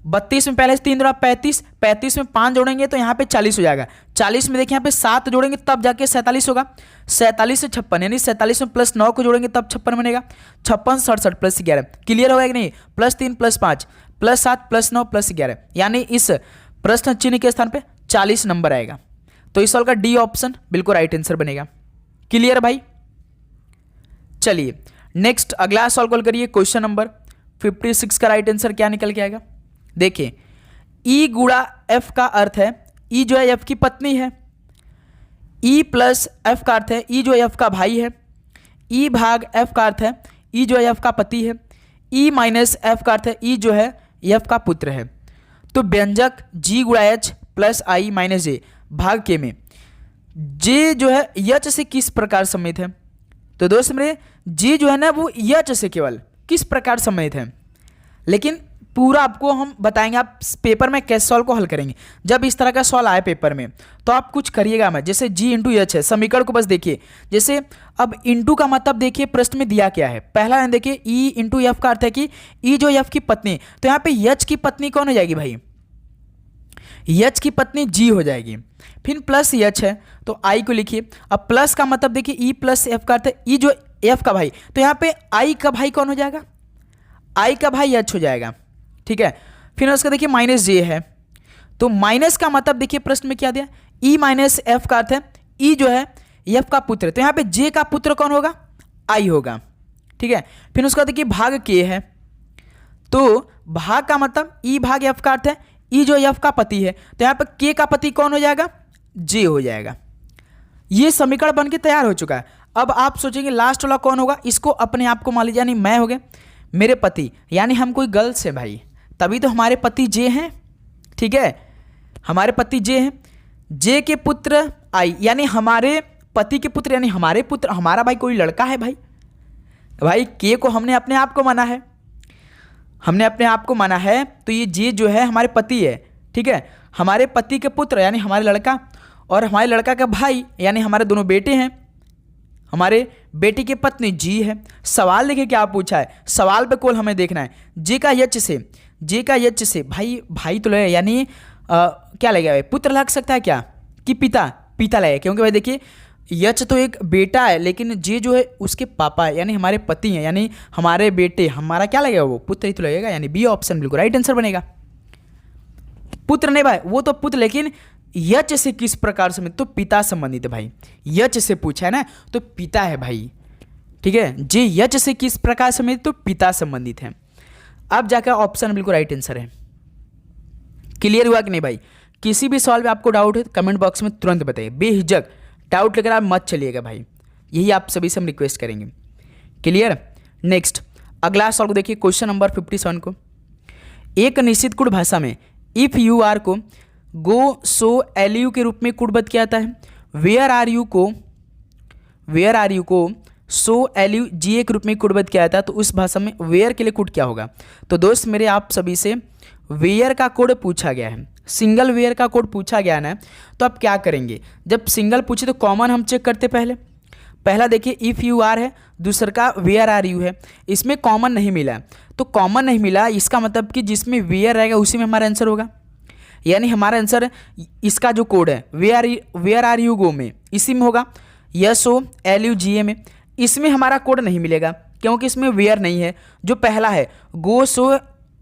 32 में पहले से 3 जोड़ा 35, 35 में 5 जोड़ेंगे तो यहाँ पे 40 हो जाएगा। 40 में देखिए यहाँ पे 7 जोड़ेंगे तब जाके 47 होगा। 47 से 56 यानी 47 में +9 को जोड़ेंगे तब 56 बनेगा। 56, 67 +11 क्लियर होगा कि नहीं? +3, +5, +7, +9, +11 यानी इस प्रश्न चिन्ह के स्थान पे 40 नंबर आएगा। तो इस सवाल का डी ऑप्शन बिल्कुल राइट आंसर बनेगा। क्लियर भाई? चलिए नेक्स्ट अगला सवाल कॉल करिए क्वेश्चन नंबर 56 का राइट आंसर क्या निकल के आएगा? देखिए E गुणा F का अर्थ है, E जो है F की पत्नी है, E प्लस F का अर्थ है E जो F का भाई है, E भाग F का अर्थ है E जो F का पति है, E माइनस F का अर्थ है E जो है F का पुत्र है। तो व्यंजक G गुणा H plus I minus J भाग K में J जो है H से किस प्रकार सम्मिलित है? तो दोस्त मेरे J जो है ना वो H से केवल किस प्रकार सम्मिलित है, लेकिन पूरा आपको हम बताएंगे। आप पेपर में कैसे सवाल को हल करेंगे। जब इस तरह का सवाल आए पेपर में तो आप कुछ करिएगा मत। जैसे G इंटू H है, समीकरण को बस देखिए। जैसे अब इंटू का मतलब देखिए प्रश्न में दिया क्या है। पहला लाइन देखिए E इंटू F का अर्थ है कि E जो F की पत्नी, तो यहाँ पे H की पत्नी कौन हो जाएगी भाई? H की पत्नी G हो जाएगी। फिर प्लस H है तो I को लिखिए। अब प्लस का मतलब देखिए E प्लस F का अर्थ है E जो F का भाई, तो यहाँ पे I का भाई कौन हो जाएगा? I का भाई H हो जाएगा। ठीक है। फिर उसका देखिए माइनस J है, तो माइनस का मतलब देखिए प्रश्न में क्या दिया? E माइनस F का अर्थ है E जो है F का पुत्र, तो यहाँ पे J का पुत्र कौन होगा? I होगा। ठीक है। फिर उसका देखिए भाग K है, तो भाग का मतलब E भाग F का अर्थ है E जो F का पति है, तो यहाँ पे K का पति कौन हो जाएगा? J हो जाएगा। ये समीकरण बन के तैयार हो चुका है। अब आप सोचेंगे लास्ट वाला कौन होगा, इसको अपने आप को मान लीजिए, यानी मैं हो गया, मेरे पति, यानी हम कोई गर्ल्स है भाई, तभी तो हमारे पति जे हैं, ठीक है, हमारे पति जे हैं, जे के पुत्र आई, यानी हमारे पति के पुत्र, यानी हमारे पुत्र, हमारा भाई कोई लड़का है भाई, भाई के को हमने अपने आप को माना है, हमने अपने आप को माना है, तो ये जे जो है हमारे पति है, ठीक है, हमारे पति के पुत्र यानी हमारे लड़का, और हमारे लड़का का भाई यानी हमारे दोनों बेटे हैं, हमारे बेटी की पत्नी जी है। सवाल देखिए क्या पूछा है, सवाल पे केवल हमें देखना है जे का यच से, जे का यच से, भाई भाई तो लगे, यानी क्या लगेगा भाई, पुत्र लग सकता है क्या, कि पिता, पिता लगेगा, क्योंकि भाई देखिए यच तो एक बेटा है, लेकिन जे जो है उसके पापा है, यानी हमारे पति हैं, यानी हमारे बेटे, हमारा क्या लगेगा, वो पुत्र ही तो लगेगा, यानी बी ऑप्शन बिल्कुल राइट आंसर बनेगा। पुत्र नहीं भाई, वो तो पुत्र, लेकिन यच से किस प्रकार से, तो पिता संबंधित है भाई, यच से पूछा है ना, तो पिता है भाई, ठीक है, जे यच से किस प्रकार से, तो पिता संबंधित है। अब जाकर ऑप्शन बिल्कुल राइट आंसर है। क्लियर हुआ कि नहीं भाई? किसी भी सवाल में आपको डाउट है तो कमेंट बॉक्स में तुरंत बताइए, बेहिचक डाउट लेकर आप मत चलिएगा भाई, यही आप सभी से हम रिक्वेस्ट करेंगे। क्लियर? नेक्स्ट अगला सवाल को देखिए, क्वेश्चन नंबर 57 को, एक निश्चित कुट भाषा में इफ यू आर को गो सो एल यू के रूप में कुटबद्ध किया जाता है, वेयर आर यू को सो एल यू जी ए के रूप में कुटबद्ध किया जाता है, तो उस भाषा में वेयर के लिए कुट क्या होगा? तो दोस्त मेरे आप सभी से वेयर का कोड पूछा गया है, सिंगल वेयर का कोड पूछा गया ना, तो आप क्या करेंगे, जब सिंगल पूछे तो कॉमन हम चेक करते पहला देखिए इफ़ यू आर है, दूसरा का वेयर आर यू है, इसमें कॉमन नहीं मिला, तो कॉमन नहीं मिला इसका मतलब कि जिसमें वेयर रहेगा उसी में हमारा आंसर होगा, यानी हमारा आंसर इसका जो कोड है वेयर आर यू गो में इसी में होगा, यस ओ एल यू जी ए में, इसमें हमारा कोड नहीं मिलेगा क्योंकि इसमें वेयर नहीं है, जो पहला है गो सो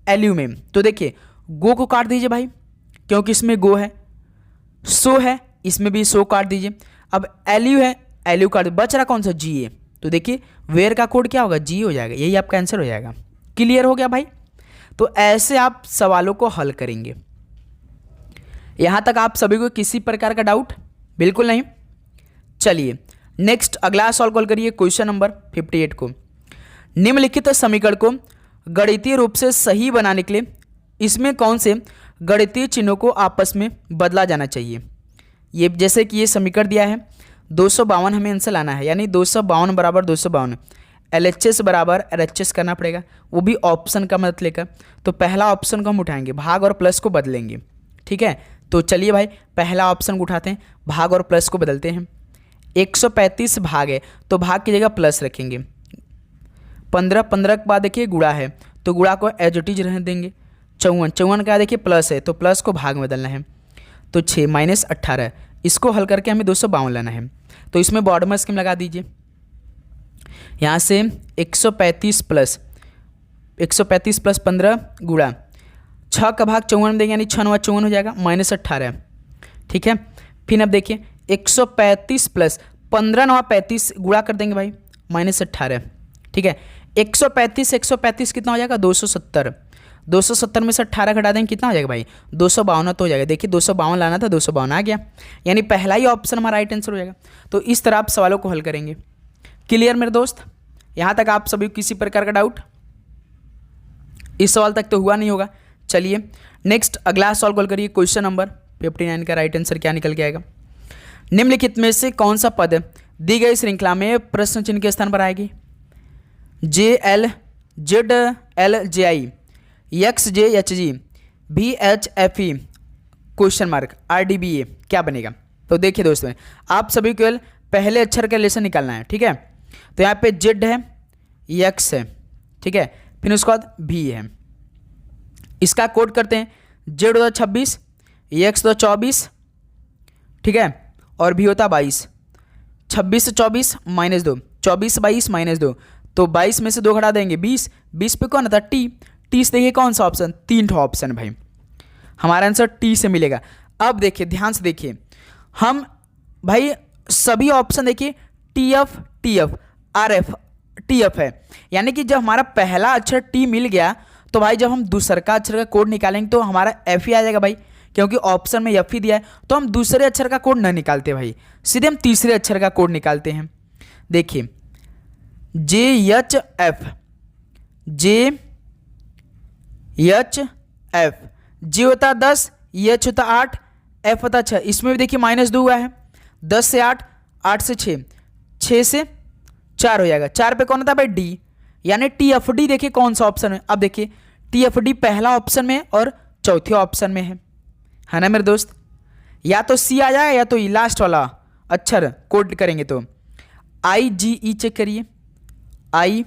एल यू में, तो देखिए गो को काट दीजिए भाई क्योंकि इसमें गो है, सो है इसमें भी सो काट दीजिए, अब एल यू है एल यू काट, बच रहा कौन सा जी ए, तो देखिए वेयर का कोड क्या होगा, जी हो जाएगा, यही आपका आंसर हो जाएगा। क्लियर हो गया भाई? तो ऐसे आप सवालों को हल करेंगे। यहां तक आप सभी को किसी प्रकार का डाउट बिल्कुल नहीं? चलिए नेक्स्ट अगला सवाल कॉल करिए, क्वेश्चन नंबर 58 को, निम्नलिखित समीकरण को गणितीय रूप से सही बनाने के लिए इसमें कौन से गणितीय चिन्हों को आपस में बदला जाना चाहिए? ये जैसे कि ये समीकरण दिया है 252 हमें आंसर लाना है, यानी 252 बराबर 252, LHS बराबर LHS करना पड़ेगा, वो भी ऑप्शन का मदद लेकर। तो पहला ऑप्शन को हम उठाएंगे, भाग और प्लस को बदलेंगे, ठीक है। तो चलिए भाई पहला ऑप्शन को उठाते हैं, भाग और प्लस को बदलते हैं। 135 भाग है तो भाग की जगह प्लस रखेंगे, 15 के बाद देखिए गुणा है तो गुणा को एज इट इज रहने देंगे, 54 का देखिए प्लस है तो प्लस को भाग में बदलना है, तो 6 माइनस 18, इसको हल करके हमें 252 लाना है, तो इसमें बॉर्डर स्कीम लगा दीजिए। यहाँ से 135 प्लस 15 गुणा 6 का भाग 54 में देंगे, यानी 6 9 54 हो जाएगा, माइनस 18, ठीक है। फिर अब देखिए 135 प्लस 15 9 35 गुणा कर देंगे भाई, माइनस 18, ठीक है। 135 कितना हो जाएगा, 270 में से 18 घटा देंगे, कितना हो जाएगा भाई, 252 तो हो जाएगा। देखिए 252 लाना था, 252 आ गया, यानी पहला ही ऑप्शन हमारा राइट आंसर हो जाएगा। तो इस तरह आप सवालों को हल करेंगे। क्लियर मेरे दोस्त? यहाँ तक आप सभी किसी प्रकार का डाउट? इस सवाल तक तो हुआ नहीं होगा। चलिए नेक्स्ट अगला सवाल कॉल करिए, क्वेश्चन नंबर 59 का राइट आंसर क्या निकल के आएगा? निम्नलिखित में से कौन सा पद दी गई श्रृंखला में प्रश्न चिन्ह के स्थान पर आएगी? JL ZL JI XJ HG VHFE question mark RDBA क्या बनेगा? तो देखिए दोस्तों आप सभी को केवल पहले अक्षर का रिलेशन निकालना है, ठीक है। तो यहाँ पे Z है, X है, ठीक है, फिर उसके बाद V है, इसका कोड करते हैं, Z होता 26, X होता 24, ठीक है, और V होता 22, 26 से 24 माइनस 2, 24 22 माइनस 2, तो 22 में से 2 घटा देंगे 20, 20 पे कौन आता T से देखिए कौन सा ऑप्शन, 3 ऑप्शन भाई, हमारा आंसर T से मिलेगा। अब देखिए ध्यान से देखिए, हम भाई सभी ऑप्शन देखिए TF RF TF है, यानी कि जब हमारा पहला अक्षर T मिल गया तो भाई जब हम दूसरा का अक्षर का कोड निकालेंगे तो हमारा F ही आ जाएगा भाई, क्योंकि ऑप्शन में एफ ही दिया है, तो हम दूसरे अक्षर का कोड न निकालते भाई, सीधे हम तीसरे अक्षर का कोड निकालते हैं। देखिए JHF, JHF, J होता 10, H होता 8, F होता 6। इसमें भी देखिए -2 हुआ है, 10 से 8, 8 से 6, 6 से 4 हो जाएगा। 4 पे कौन होता है भाई D, यानी TFD देखिए कौन सा ऑप्शन है। अब देखिए TFD पहला ऑप्शन में और चौथे ऑप्शन में है ना मेरे दोस्त। या तो C आ जाएगा या तो E, लास्ट वाला अक्षर कोड करेंगे तो IGE चेक करिए, IGE,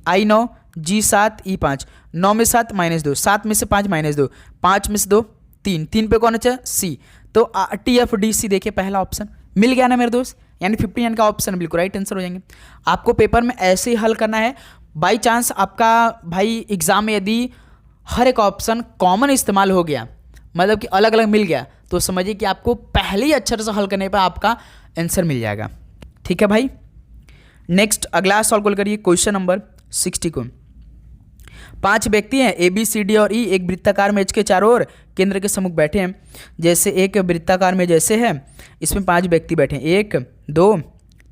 I 9, G 7, E 5, 9 में 7 -2, 7 में से 5 -2, 5 में से 2 3, 3 पे कौन है C, तो TFDC देखिए पहला ऑप्शन मिल गया ना मेरे दोस्त, यानी 59 का ऑप्शन बिल्कुल राइट आंसर हो जाएंगे। आपको पेपर में ऐसे ही हल करना है। बाई चांस आपका भाई एग्जाम में यदि हर एक ऑप्शन कॉमन इस्तेमाल हो गया, मतलब कि अलग अलग मिल गया, तो समझिए कि आपको पहले ही अक्षर से हल करने पर आपका आंसर मिल जाएगा। ठीक है भाई, नेक्स्ट अगला सॉल्व करिए क्वेश्चन नंबर 60 को। 5 व्यक्ति हैं ABCD और E एक वृत्ताकार मेज के चारों ओर केंद्र के सम्मुख बैठे हैं। जैसे एक वृत्ताकार में जैसे है, इसमें 5 व्यक्ति बैठे हैं, 1 2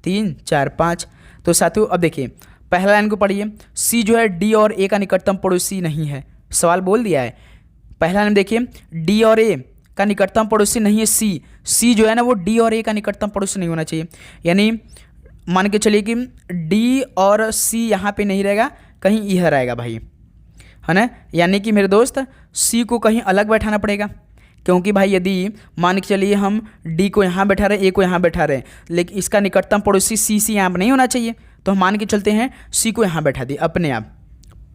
3 4 5। तो साथियों अब देखिए पहला लाइन को पढ़िए, C जो है D और A का निकटतम पड़ोसी नहीं है। सवाल बोल दिया है, पहला लाइन देखिए D और A का निकटतम पड़ोसी नहीं है C जो है ना वो D और A का निकटतम पड़ोसी नहीं होना चाहिए। यानी मान के चलिए कि D और C यहाँ पे नहीं रहेगा, कहीं इधर रहेगा भाई, है ना। यानी कि मेरे दोस्त C को कहीं अलग बैठाना पड़ेगा, क्योंकि भाई यदि मान के चलिए हम D को यहाँ बैठा रहे, A को यहाँ बैठा रहे, लेकिन इसका निकटतम पड़ोसी C यहाँ पर नहीं होना चाहिए, तो हम मान के चलते हैं C को यहाँ बैठा दिए अपने आप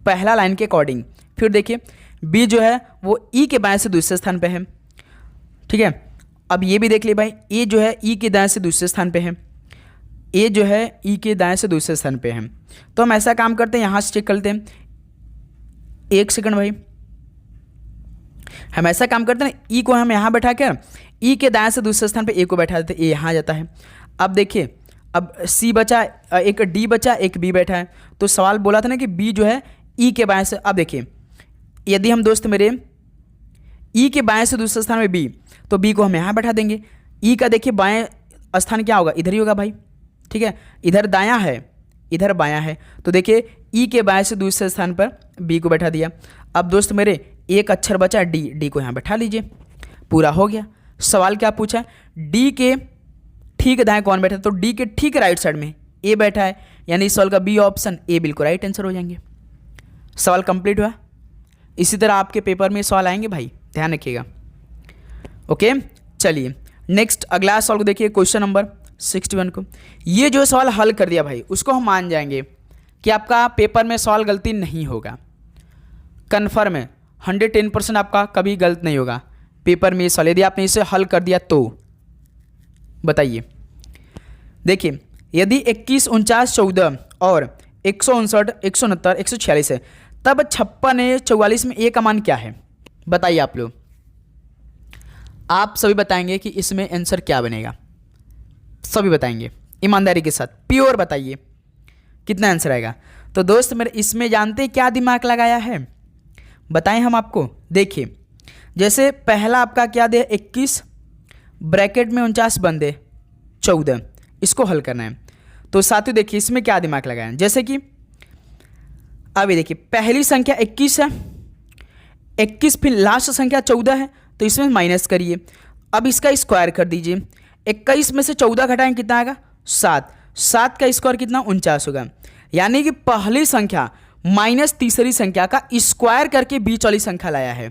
पहला लाइन के अकॉर्डिंग। फिर देखिए B जो है वो E के बाएं से दूसरे स्थान पे है। ठीक है, अब ये भी देख लिए भाई A जो है E के दाएं से दूसरे स्थान पे है, A जो है E के दाएं से दूसरे स्थान पे है। तो हम ऐसा काम करते हैं, यहाँ से चेक करते हैं, एक सेकंड भाई, हम ऐसा काम करते हैं E को हम यहाँ बैठा कर E के दाएं से दूसरे स्थान पे A को बैठा देते हैं, A यहाँ जाता है। अब देखिए अब C बचा, एक D बचा, एक B बैठा है। तो सवाल बोला था ना कि B जो है E के बाएं से। अब देखिए यदि हम दोस्त मेरे E के बाएं से दूसरे स्थान में B, तो B को हम यहाँ बैठा देंगे। E का देखिए बाएं स्थान क्या होगा, इधर ही होगा भाई। ठीक है, इधर दायां है, इधर बायां है, तो देखिए E के बाएं से दूसरे स्थान पर B को बैठा दिया। अब दोस्त मेरे एक अक्षर बचा D को यहाँ बैठा लीजिए, पूरा हो गया। सवाल क्या पूछा, D के ठीक दाएं कौन बैठा, तो D के ठीक राइट साइड में A बैठा है, यानी इस सवाल का B ऑप्शन A बिल्कुल राइट आंसर हो जाएंगे। सवाल कंप्लीट हुआ। इसी तरह आपके पेपर में सवाल आएंगे भाई, ध्यान रखिएगा। ओके, चलिए नेक्स्ट अगला सवाल को देखिए, क्वेश्चन नंबर 61 को। ये जो सवाल हल कर दिया भाई, उसको हम मान जाएंगे कि आपका पेपर में सवाल गलती नहीं होगा, कन्फर्म है, 110% आपका कभी गलत नहीं होगा पेपर में सवाल, यदि आपने इसे हल कर दिया तो। बताइए, देखिए यदि 21, 49, 14 और 159, 169, 146 है, तब 56, 44 में A का मान क्या है? बताइए आप लोग, आप सभी बताएंगे कि इसमें आंसर क्या बनेगा, सभी बताएंगे ईमानदारी के साथ, प्योर बताइए कितना आंसर आएगा। तो दोस्त मेरे इसमें जानते हैं क्या दिमाग लगाया है, बताएं हम आपको। देखिए जैसे पहला आपका क्या दे, 21 ब्रैकेट में 49 बंदे 14, इसको हल करना है। तो साथियों देखिए इसमें क्या दिमाग लगाया, जैसे कि अभी देखिए पहली संख्या 21 है, 21 फिर लास्ट संख्या 14 है, तो इसमें माइनस करिए। अब इसका स्क्वायर कर दीजिए, 21 में से 14 घटाएंगे कितना आएगा, 7, 7 का स्क्वायर कितना, 49 होगा। यानी कि पहली संख्या माइनस तीसरी संख्या का स्क्वायर करके बीच वाली संख्या लाया है।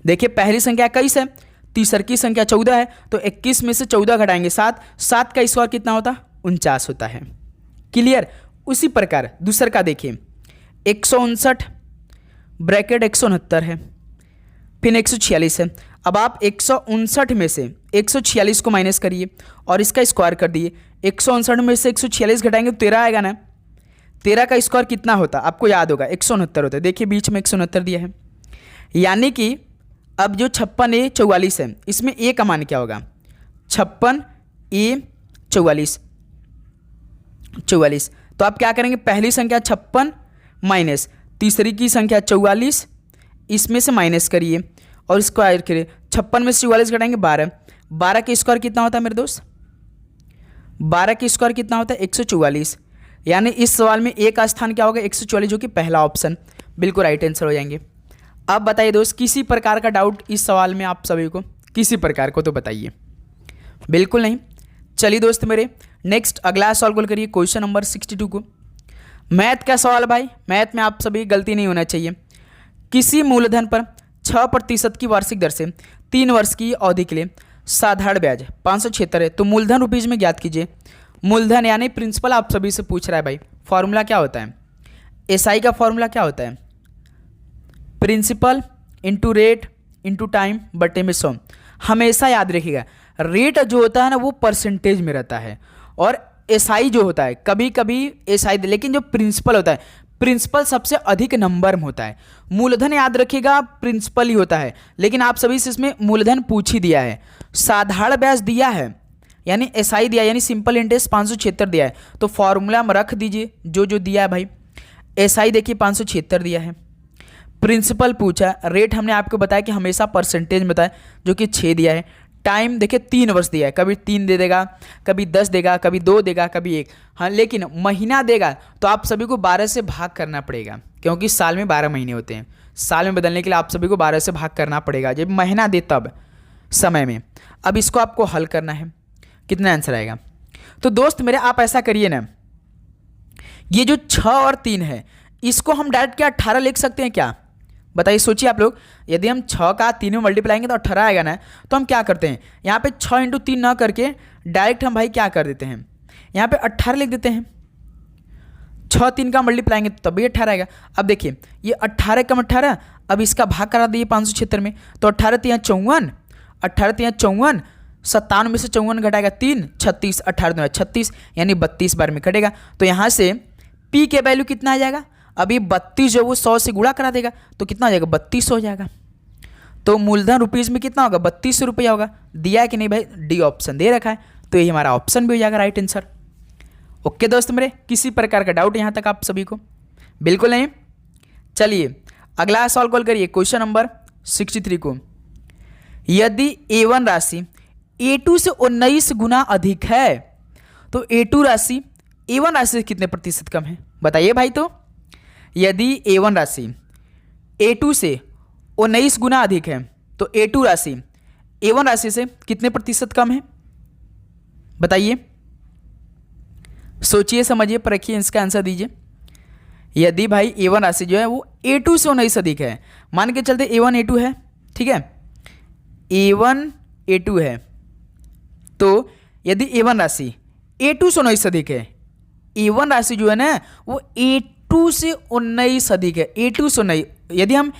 देखिए पहली संख्या 21 है, तीसरी की संख्या 14 है, तो 21 में से 14 घटाएंगे 7, 7 का स्क्वायर कितना होता, 49 होता है। क्लियर। उसी प्रकार दूसरा का देखिए, 159 ब्रैकेट 169 है, फिर 146 है। अब आप 159 में से 146 को माइनस करिए और इसका स्क्वायर कर दिए। 159 में से 146 घटाएंगे तो 13 आएगा ना, 13 का स्क्वायर कितना होता, आपको याद होगा 169 होता है। देखिए बीच में 169 दिया है, यानी कि अब जो 56A 44 है, इसमें A का मान क्या होगा, 56A 44। तो आप क्या करेंगे, पहली संख्या 56 माइनस तीसरी की संख्या 44, इसमें से माइनस करिए और स्क्वायर करिए। 56 में से 44 घटाएंगे 12। 12 के स्क्वायर कितना होता है मेरे दोस्त? 12 के स्क्वायर कितना होता है? 144। यानी इस सवाल में ए का स्थान क्या होगा? 144, जो कि पहला ऑप्शन बिल्कुल राइट आंसर हो जाएंगे। अब बताइए दोस्त, किसी प्रकार का डाउट इस सवाल में आप सभी को? किसी प्रकार को तो बताइए। बिल्कुल नहीं। चलिए दोस्त मेरे, नेक्स्ट अगला सवाल करिए, क्वेश्चन नंबर 62 को। मैथ का सवाल भाई, मैथ में आप सभी गलती नहीं होना चाहिए। किसी मूलधन पर 6% की वार्षिक दर से 3 वर्ष की अवधि के लिए साधारण ब्याज 576 है, तो मूलधन रुपीज में ज्ञात कीजिए। मूलधन यानी प्रिंसिपल आप सभी से पूछ रहा है भाई। फॉर्मूला क्या होता है? एसआई का फॉर्मूला क्या होता है? Principal into rate into time बटे में 100। हमेशा याद रखिएगा, रेट जो होता है ना वो परसेंटेज में रहता है, और एसआई जो होता है कभी कभी एसआई, लेकिन जो प्रिंसिपल होता है, प्रिंसिपल सबसे अधिक नंबर में होता है। मूलधन याद रखिएगा प्रिंसिपल ही होता है, लेकिन आप सभी से इसमें मूलधन पूछ ही दिया है। साधारण ब्याज दिया है यानी एसआई दिया, यानी सिंपल इंटरेस्ट 576 दिया है, तो फॉर्मूला में रख दीजिए जो जो दिया है भाई। एसआई देखिए 576 दिया है, प्रिंसिपल पूछा, रेट हमने आपको बताया कि हमेशा परसेंटेज में बताया जो कि 6 दिया है। टाइम देखिए 3 वर्ष दिया है, कभी 3 दे देगा, कभी 10 देगा, कभी 2 देगा, कभी 1। हाँ, लेकिन महीना देगा तो आप सभी को 12 से भाग करना पड़ेगा, क्योंकि साल में 12 महीने होते हैं। साल में बदलने के लिए आप सभी को 12 से भाग करना पड़ेगा, जब महीना दे तब समय में। अब इसको आपको हल करना है, कितना आंसर आएगा? तो दोस्त मेरे आप ऐसा करिए ना, ये जो 6 और 3 है इसको हम डायरेक्ट क्या 18 लिख सकते हैं क्या? बताइए, सोचिए आप लोग। यदि हम 6 का 3 में मल्टीप्लाएंगे तो 18 आएगा ना, तो हम क्या करते हैं यहाँ पे 6 × 3 ना करके डायरेक्ट हम भाई क्या कर देते हैं, यहाँ पे 18 लिख देते हैं। 6 3 का मल्टीप्लाएंगे तो तभी 18 आएगा। अब देखिए ये 18 कम 18, अब इसका भाग करा दिए 576 में, तो 18 3 54, 18 3 54, 57 में से 54 घटाएगा 3, 36, 18 36, यानी 32 बार में कटेगा। तो यहाँ से पी के वैल्यू कितना आ जाएगा? अभी 32 जो वो 100 से गुणा करा देगा तो कितना हो जाएगा? 32 हो जाएगा। तो मूलधन रुपीज में कितना होगा? 32 रुपया होगा। दिया है कि नहीं भाई? डी ऑप्शन दे रखा है, तो ये हमारा ऑप्शन भी हो जाएगा राइट आंसर। ओके दोस्त मेरे, किसी प्रकार का डाउट यहाँ तक आप सभी को? बिल्कुल नहीं। चलिए अगला सवाल कॉल करिए, क्वेश्चन नंबर 63 को। यदि A1 राशि A2 से 19 गुना अधिक है तो A2 राशि A1 राशि से कितने प्रतिशत कम है? बताइए भाई। तो यदि A1 राशि A2 से 19 गुना अधिक है तो A2 राशि A1 राशि से कितने प्रतिशत कम है? बताइए, सोचिए, समझिए, परखिए, इसका आंसर दीजिए। यदि भाई A1 राशि जो है वो A2 से 19 अधिक है, मान के चलते A1 A2 है, ठीक है, A1 A2 है, तो यदि A1 राशि A2 से 19 अधिक है, A1 राशि जो है ना वो A2 से 19 अधिक है, A2 से 19। यदि हम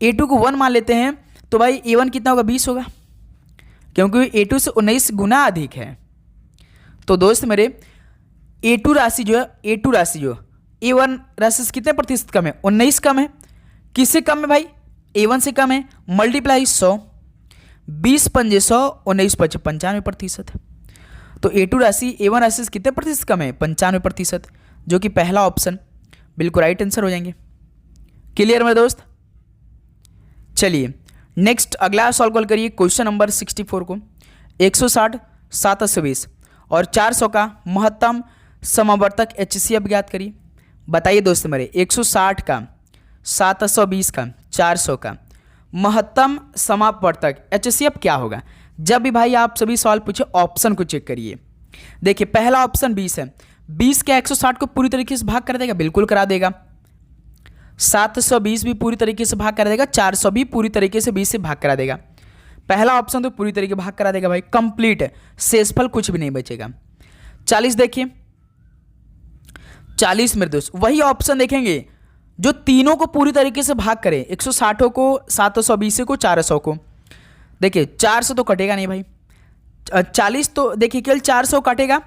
A2 को 1 मान लेते हैं तो भाई A1 कितना होगा? 20 होगा, क्योंकि A2 से 19 गुना अधिक है। तो दोस्त मेरे A2 राशि जो है, A2 राशि जो A1 राशि से कितने प्रतिशत कम है? 19 कम है। किससे कम है भाई? A1 से कम है। मल्टीप्लाई 100, 20 पंजे 100, 19 पचे 95%। तो A2 राशि A1 राशि से कितने प्रतिशत कम है? 95%, जो कि पहला ऑप्शन बिल्कुल राइट आंसर हो जाएंगे। क्लियर मेरे दोस्त? चलिए नेक्स्ट अगला सॉल्व कॉल करिए, क्वेश्चन नंबर 64 को। 160, 720 और 400 का महत्तम समावर्तक HCF ज्ञात करिए। बताइए दोस्त मेरे, 160 का, 720 का, 400 का महत्तम समावर्तक HCF क्या होगा? जब भी भाई आप सभी सवाल पूछे ऑप्शन को चेक करिए। देखिए पहला ऑप्शन 20 है, 20 के 160 को पूरी तरीके से भाग कर देगा, बिल्कुल करा देगा। 720 भी पूरी तरीके से भाग करा देगा, 400 भी पूरी तरीके से 20 से भाग करा देगा। पहला ऑप्शन तो पूरी तरीके भाग करा देगा भाई, कंप्लीट है, शेषफल कुछ भी नहीं बचेगा। 40 देखिए, 40 मेरे दोस्त वही ऑप्शन देखेंगे जो तीनों को पूरी तरीके से भाग करे, 160 को, 720 को, 400 को। देखिए 400 तो कटेगा नहीं भाई, 40 तो देखिए केवल 400 काटेगा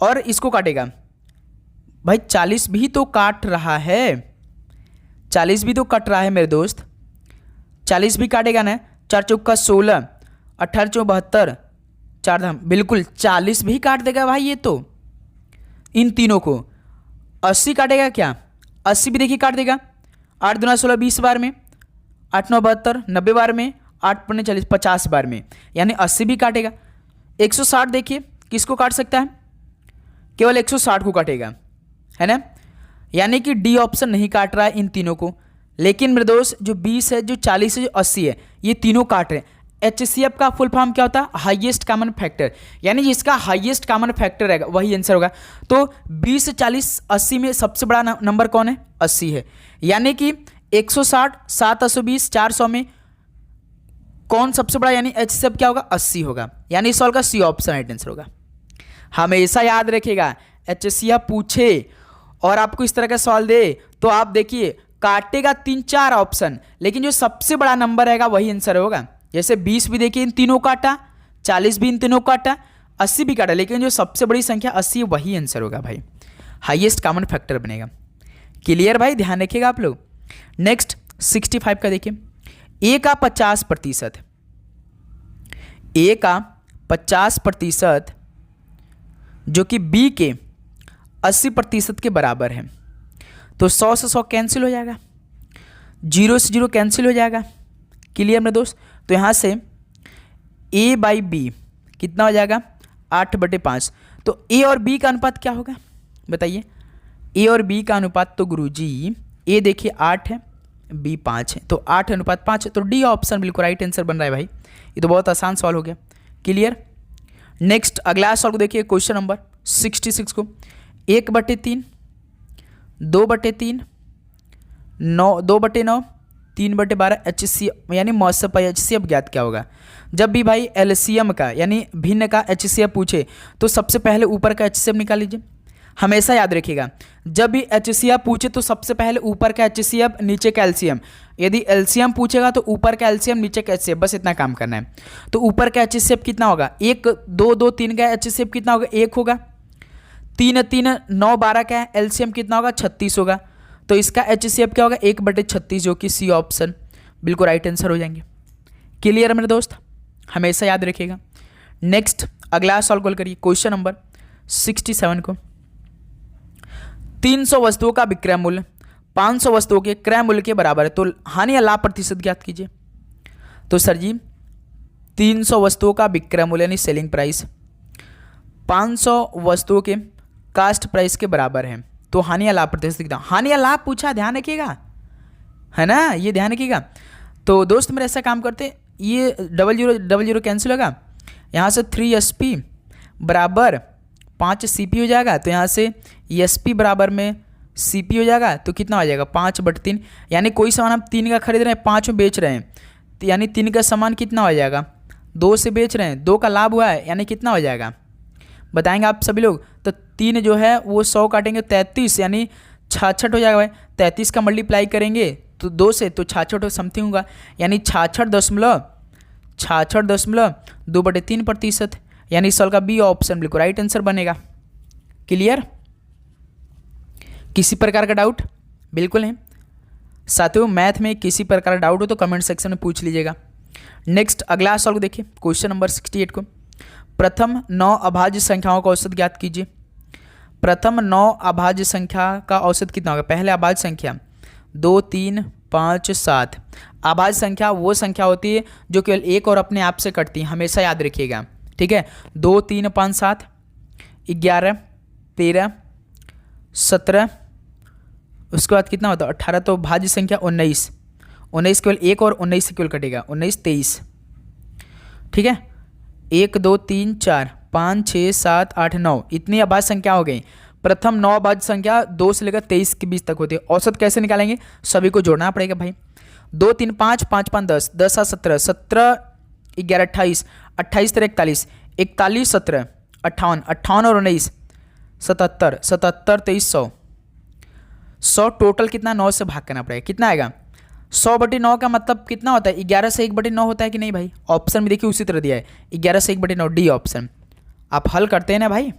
और इसको काटेगा भाई, 40 भी तो काट रहा है, 40 भी तो कट रहा है मेरे दोस्त, 40 भी काटेगा ना। 4 चौका 16, 18 चौ 72, 4 धाम बिल्कुल 40 भी काट देगा भाई ये तो। इन तीनों को 80 काटेगा क्या? 80 भी देखिए काट देगा, 8 दूना 16 20 बार में, 8 9 72, 90 बार में, 8 पन्ने 40, 50 बार में, यानी 80 भी काटेगा। 160 देखिए किसको काट सकता है, केवल 160 को काटेगा, है ना, यानी कि डी ऑप्शन नहीं काट रहा है इन तीनों को। लेकिन मेरे दोस्त जो 20 है, जो 40 है, जो 80 है, ये तीनों काट रहे हैं। HCF का फुल फॉर्म क्या होता है, हाईएस्ट कॉमन फैक्टर, यानी जिसका हाईएस्ट कॉमन फैक्टर रहेगा वही आंसर होगा। तो 20 40 80 में सबसे बड़ा नंबर कौन है, 80 है, यानी कि 160 7 820 400 में कौन सबसे बड़ा, यानी HCF क्या होगा, 80 होगा, यानी इस सवाल का सी ऑप्शन राइट आंसर होगा। हमेशा याद रखिएगा, HCF पूछे और आपको इस तरह का सवाल दे तो आप देखिए काटेगा 3 4 ऑप्शन, लेकिन जो सबसे बड़ा नंबर रहेगा वही आंसर होगा। जैसे 20 भी देखिए इन तीनों काटा, 40 भी इन तीनों काटा, 80 भी काटा, लेकिन जो सबसे बड़ी संख्या 80 वही आंसर होगा भाई, हाईएस्ट कॉमन फैक्टर बनेगा। क्लियर भाई, ध्यान रखिएगा आप लोग। नेक्स्ट 65 का देखिए, ए का 50%, ए का 50% जो कि बी के 80% के बराबर है, तो 100 से 100 कैंसिल हो जाएगा, 0 से 0 कैंसिल हो जाएगा। क्लियर मेरे दोस्त, तो यहाँ से a बाई बी कितना हो जाएगा, 8/5। तो a और b का अनुपात क्या होगा बताइए, a और b का अनुपात, तो गुरुजी a देखिए 8 है, b 5 है, तो 8:5 है, तो डी ऑप्शन बिल्कुल राइट आंसर बन रहा है भाई। ये तो बहुत आसान सवाल हो गया। क्लियर। नेक्स्ट अगला सवाल को देखिए, क्वेश्चन नंबर 66 को, 1/3, 2/3, 2/9, 3/12 HCF, यानी मौसम पर HCF ज्ञात क्या होगा। जब भी भाई LCM का यानी भिन्न का HCF पूछे तो सबसे पहले ऊपर का HCF निकाल लीजिए। हमेशा याद रखिएगा, जब भी HCF पूछे तो सबसे पहले ऊपर का HCF नीचे का LCM, यदि LCM पूछेगा तो ऊपर का LCM नीचे का HCF, बस इतना काम करना है। तो ऊपर का HCF कितना होगा, 1 2 2 3 का HCF कितना होगा, 1 होगा। 3 3 9 12 का LCM कितना होगा, 36 होगा। तो इसका HCF क्या होगा, 1/36, जो कि सी ऑप्शन बिल्कुल राइट आंसर हो जाएंगे। क्लियर मेरे दोस्त, हमेशा याद रखिएगा। नेक्स्ट अगला सॉल्व कॉल करिए, क्वेश्चन नंबर 67 को, 300 वस्तुओं का विक्रय मूल्य 500 वस्तुओं के क्रय मूल्य के बराबर है, तो हानि या लाभ प्रतिशत ज्ञात कीजिए। तो सर जी 300 वस्तुओं का विक्रय मूल्य यानी सेलिंग प्राइस 500 वस्तुओं के कास्ट प्राइस के बराबर है, तो हानि या लाभ प्रतिशत कितना। हानि या लाभ पूछा, ध्यान रखिएगा, है ना, ये ध्यान रखिएगा। तो दोस्त मेरे ऐसा काम करते, ये 00 कैंसिल होगा, यहाँ से 3SP बराबर 5CP हो जाएगा, तो यहाँ से SP बराबर में CP हो जाएगा, तो कितना हो जाएगा 5/3, यानी कोई सामान हम 3 का खरीद रहे हैं 5 में बेच रहे हैं, तो यानी 3 का सामान कितना हो जाएगा, 2 से बेच रहे हैं, 2 का लाभ हुआ है, यानी कितना हो जाएगा बताएंगे आप सभी लोग। तो 3 जो है वो 100 काटेंगे 33, यानी 66 हो जाएगा भाई। 33 का मल्टीप्लाई करेंगे तो 2 से, तो 66 समथिंग होगा, यानी 66.2/3%, यानी इस सवाल का बी ऑप्शन बिल्कुल राइट आंसर बनेगा। क्लियर। किसी प्रकार का डाउट बिल्कुल नहीं साथियों, मैथ में किसी प्रकार का डाउट हो तो कमेंट सेक्शन में पूछ लीजिएगा। नेक्स्ट अगला सवाल को देखिए, क्वेश्चन नंबर 68 को, प्रथम 9 अभाज्य संख्याओं का औसत ज्ञात कीजिए। प्रथम 9 अभाज्य संख्या का औसत कितना होगा। पहले अभाज्य संख्या 2 3 5 7। अभाज्य संख्या वो संख्या होती है जो केवल एक और अपने आप से कटती है, हमेशा याद रखिएगा, ठीक है। 2 3 5 7, 11 13 17, उसके बाद कितना होता है 18, तो भाज्य संख्या 19 केवल एक और 19 से केवल कटेगा, 19 23, ठीक है। 1 2 3 4 5 6 7 8 9, इतनी अभाज्य संख्या हो गई। प्रथम 9 अभाज्य संख्या 2 से लेकर 23 के बीच तक होती है। औसत कैसे निकालेंगे, सभी को जोड़ना पड़ेगा भाई। 2 3 5 5 5 10 10 7 17 17 11 28 28 13 41 41 17 58 58 और 19 77 77 23 100 टोटल कितना 9 से भाग करना पड़ेगा, कितना आएगा 100/9 का मतलब कितना होता है 11 से 1/9 होता है कि नहीं भाई। ऑप्शन में देखिए उसी तरह दिया है 11 से 1/9, डी ऑप्शन। आप हल करते हैं ना भाई,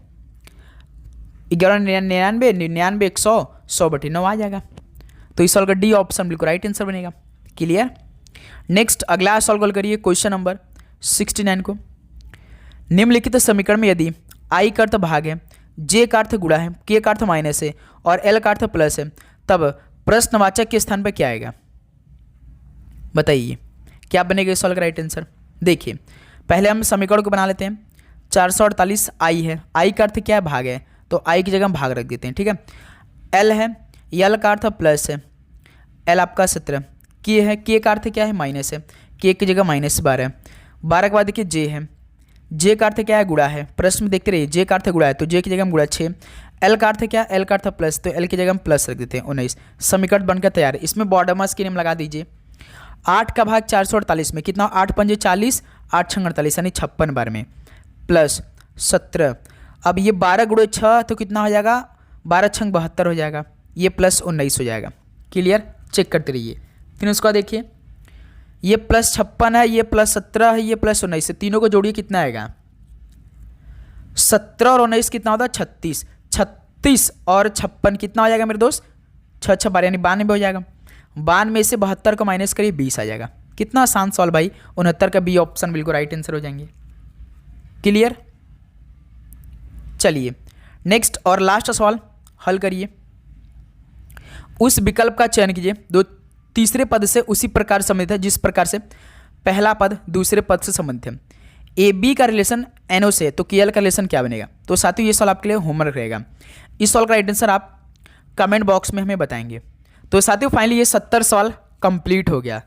11 99 99 100 100/9 आ जाएगा, तो इस सवाल का डी ऑप्शन बिल्कुल राइट आंसर बनेगा। क्लियर। नेक्स्ट अगला सॉल्व कॉल करिए, क्वेश्चन नंबर 69 को, निम्नलिखित समीकरण में यदि आई का अर्थ भाग है, जे का अर्थ गुणा है, के का अर्थ माइनस है और एल का अर्थ प्लस है, तब प्रश्नवाचक के स्थान पर क्या आएगा। बताइए क्या बनेगा सॉल्व का राइट आंसर। देखिए पहले हम समीकरण को बना लेते हैं। 448 आई है, आई का अर्थ क्या है, भाग है, तो आई की जगह हम भाग रख देते हैं, ठीक है। एल है, एल का अर्थ प्लस है, एल आपका 17, के है, के का अर्थ क्या है, माइनस है, के की जगह -12 है। 12 के बाद देखिए जे है, जे का अर्थ क्या है, गुणा है, प्रश्न में देखते रहिए, जे का अर्थ गुणा है तो जे की जगह हम गुणा 6। एल का अर्थ क्या, एल का अर्थ प्लस, तो एल की जगह हम प्लस रख देते हैं 19। समीकरण बनकर तैयार है। इसमें बॉर्डरमास की नेम लगा दीजिए। 8 का भाग 448 में कितना, 8 पंजे 40, 8 छंग 48 यानी 56 बार में, प्लस 17। अब ये 12 गुणे 6 तो कितना हो जाएगा, 12 छंग 72 हो जाएगा, ये प्लस 19 हो जाएगा। क्लियर, चेक करते रहिए। फिर उसका देखिए ये प्लस 56 है, ये प्लस 17 है, ये प्लस 19 है, तीनों को जोड़िए कितना आएगा, 17 और 19 कितना होता है, 36। 36 और 56 कितना हो जाएगा मेरे दोस्त, 6 6 12 यानी 92 हो जाएगा। 92 से 72 को माइनस करिए, 20 आ जाएगा। कितना आसान सवाल भाई, 69 का बी ऑप्शन बिल्कुल राइट आंसर हो जाएंगे। क्लियर, चलिए नेक्स्ट और लास्ट सवाल हल करिए। उस विकल्प का चयन कीजिए दो तीसरे पद से उसी प्रकार संबंधित है जिस प्रकार से पहला पद दूसरे पद से संबंधित है। ए बी का रिलेशन एनओ से, तो के एल का रिलेशन क्या बनेगा। तो साथियों ये सवाल आपके लिए होमवर्क रहेगा। इस सवाल का राइट आंसर आप कमेंट बॉक्स में हमें बताएंगे। तो साथियों फाइनली ये 70 सवाल कंप्लीट हो गया।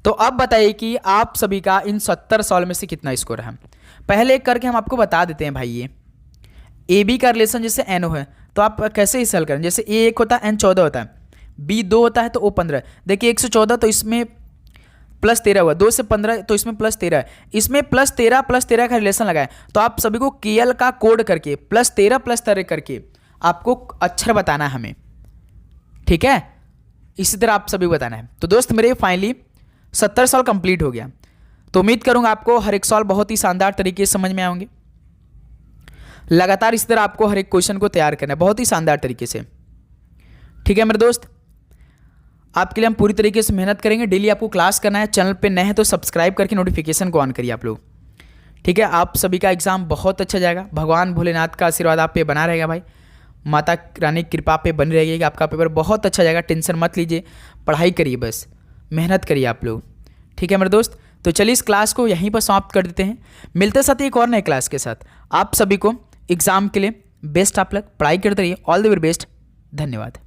तो अब बताइए कि आप सभी का इन 70 सवाल में से कितना स्कोर है। पहले एक करके हम आपको बता देते हैं भाई। ये ए बी का रिलेशन जैसे एनओ है तो आप कैसे इसे हल करें। जैसे ए 1 होता है, एन 14 होता है, बी 2 होता है तो ओ 15। देखिए 114 तो इसमें प्लस 13 हुआ, 2 से 15 तो इसमें प्लस 13 है, इसमें प्लस 13 का रिलेशन लगाए। तो आप सभी को के एल का कोड करके प्लस 13 करके आपको अक्षर बताना है हमें, ठीक है। इसी तरह आप सभी को बताना है। तो दोस्त मेरे फाइनली 70 सवाल कंप्लीट हो गया। तो उम्मीद करूंगा आपको हर एक सवाल बहुत ही शानदार तरीके से समझ में आएंगे। लगातार इस तरह आपको हर एक क्वेश्चन को तैयार करना है बहुत ही शानदार तरीके से, ठीक है मेरे दोस्त। आपके लिए हम पूरी तरीके से मेहनत करेंगे। डेली आपको क्लास करना है। चैनल पे नए हैं तो सब्सक्राइब करके नोटिफिकेशन को ऑन करिए आप लोग, ठीक है। आप सभी का एग्जाम बहुत अच्छा जाएगा। भगवान भोलेनाथ का आशीर्वाद आप पे बना रहेगा भाई, माता रानी की कृपा पे बनी रहेगी कि आपका पेपर बहुत अच्छा जाएगा। टेंशन मत लीजिए, पढ़ाई करिए, बस मेहनत करिए आप लोग, ठीक है मेरे दोस्त। तो चलिए इस क्लास को यहीं पर समाप्त कर देते हैं। मिलते साथ एक और नए क्लास के साथ। आप सभी को एग्जाम के लिए बेस्ट आप लोग पढ़ाई करते रहिए। ऑल द वेरी बेस्ट, धन्यवाद।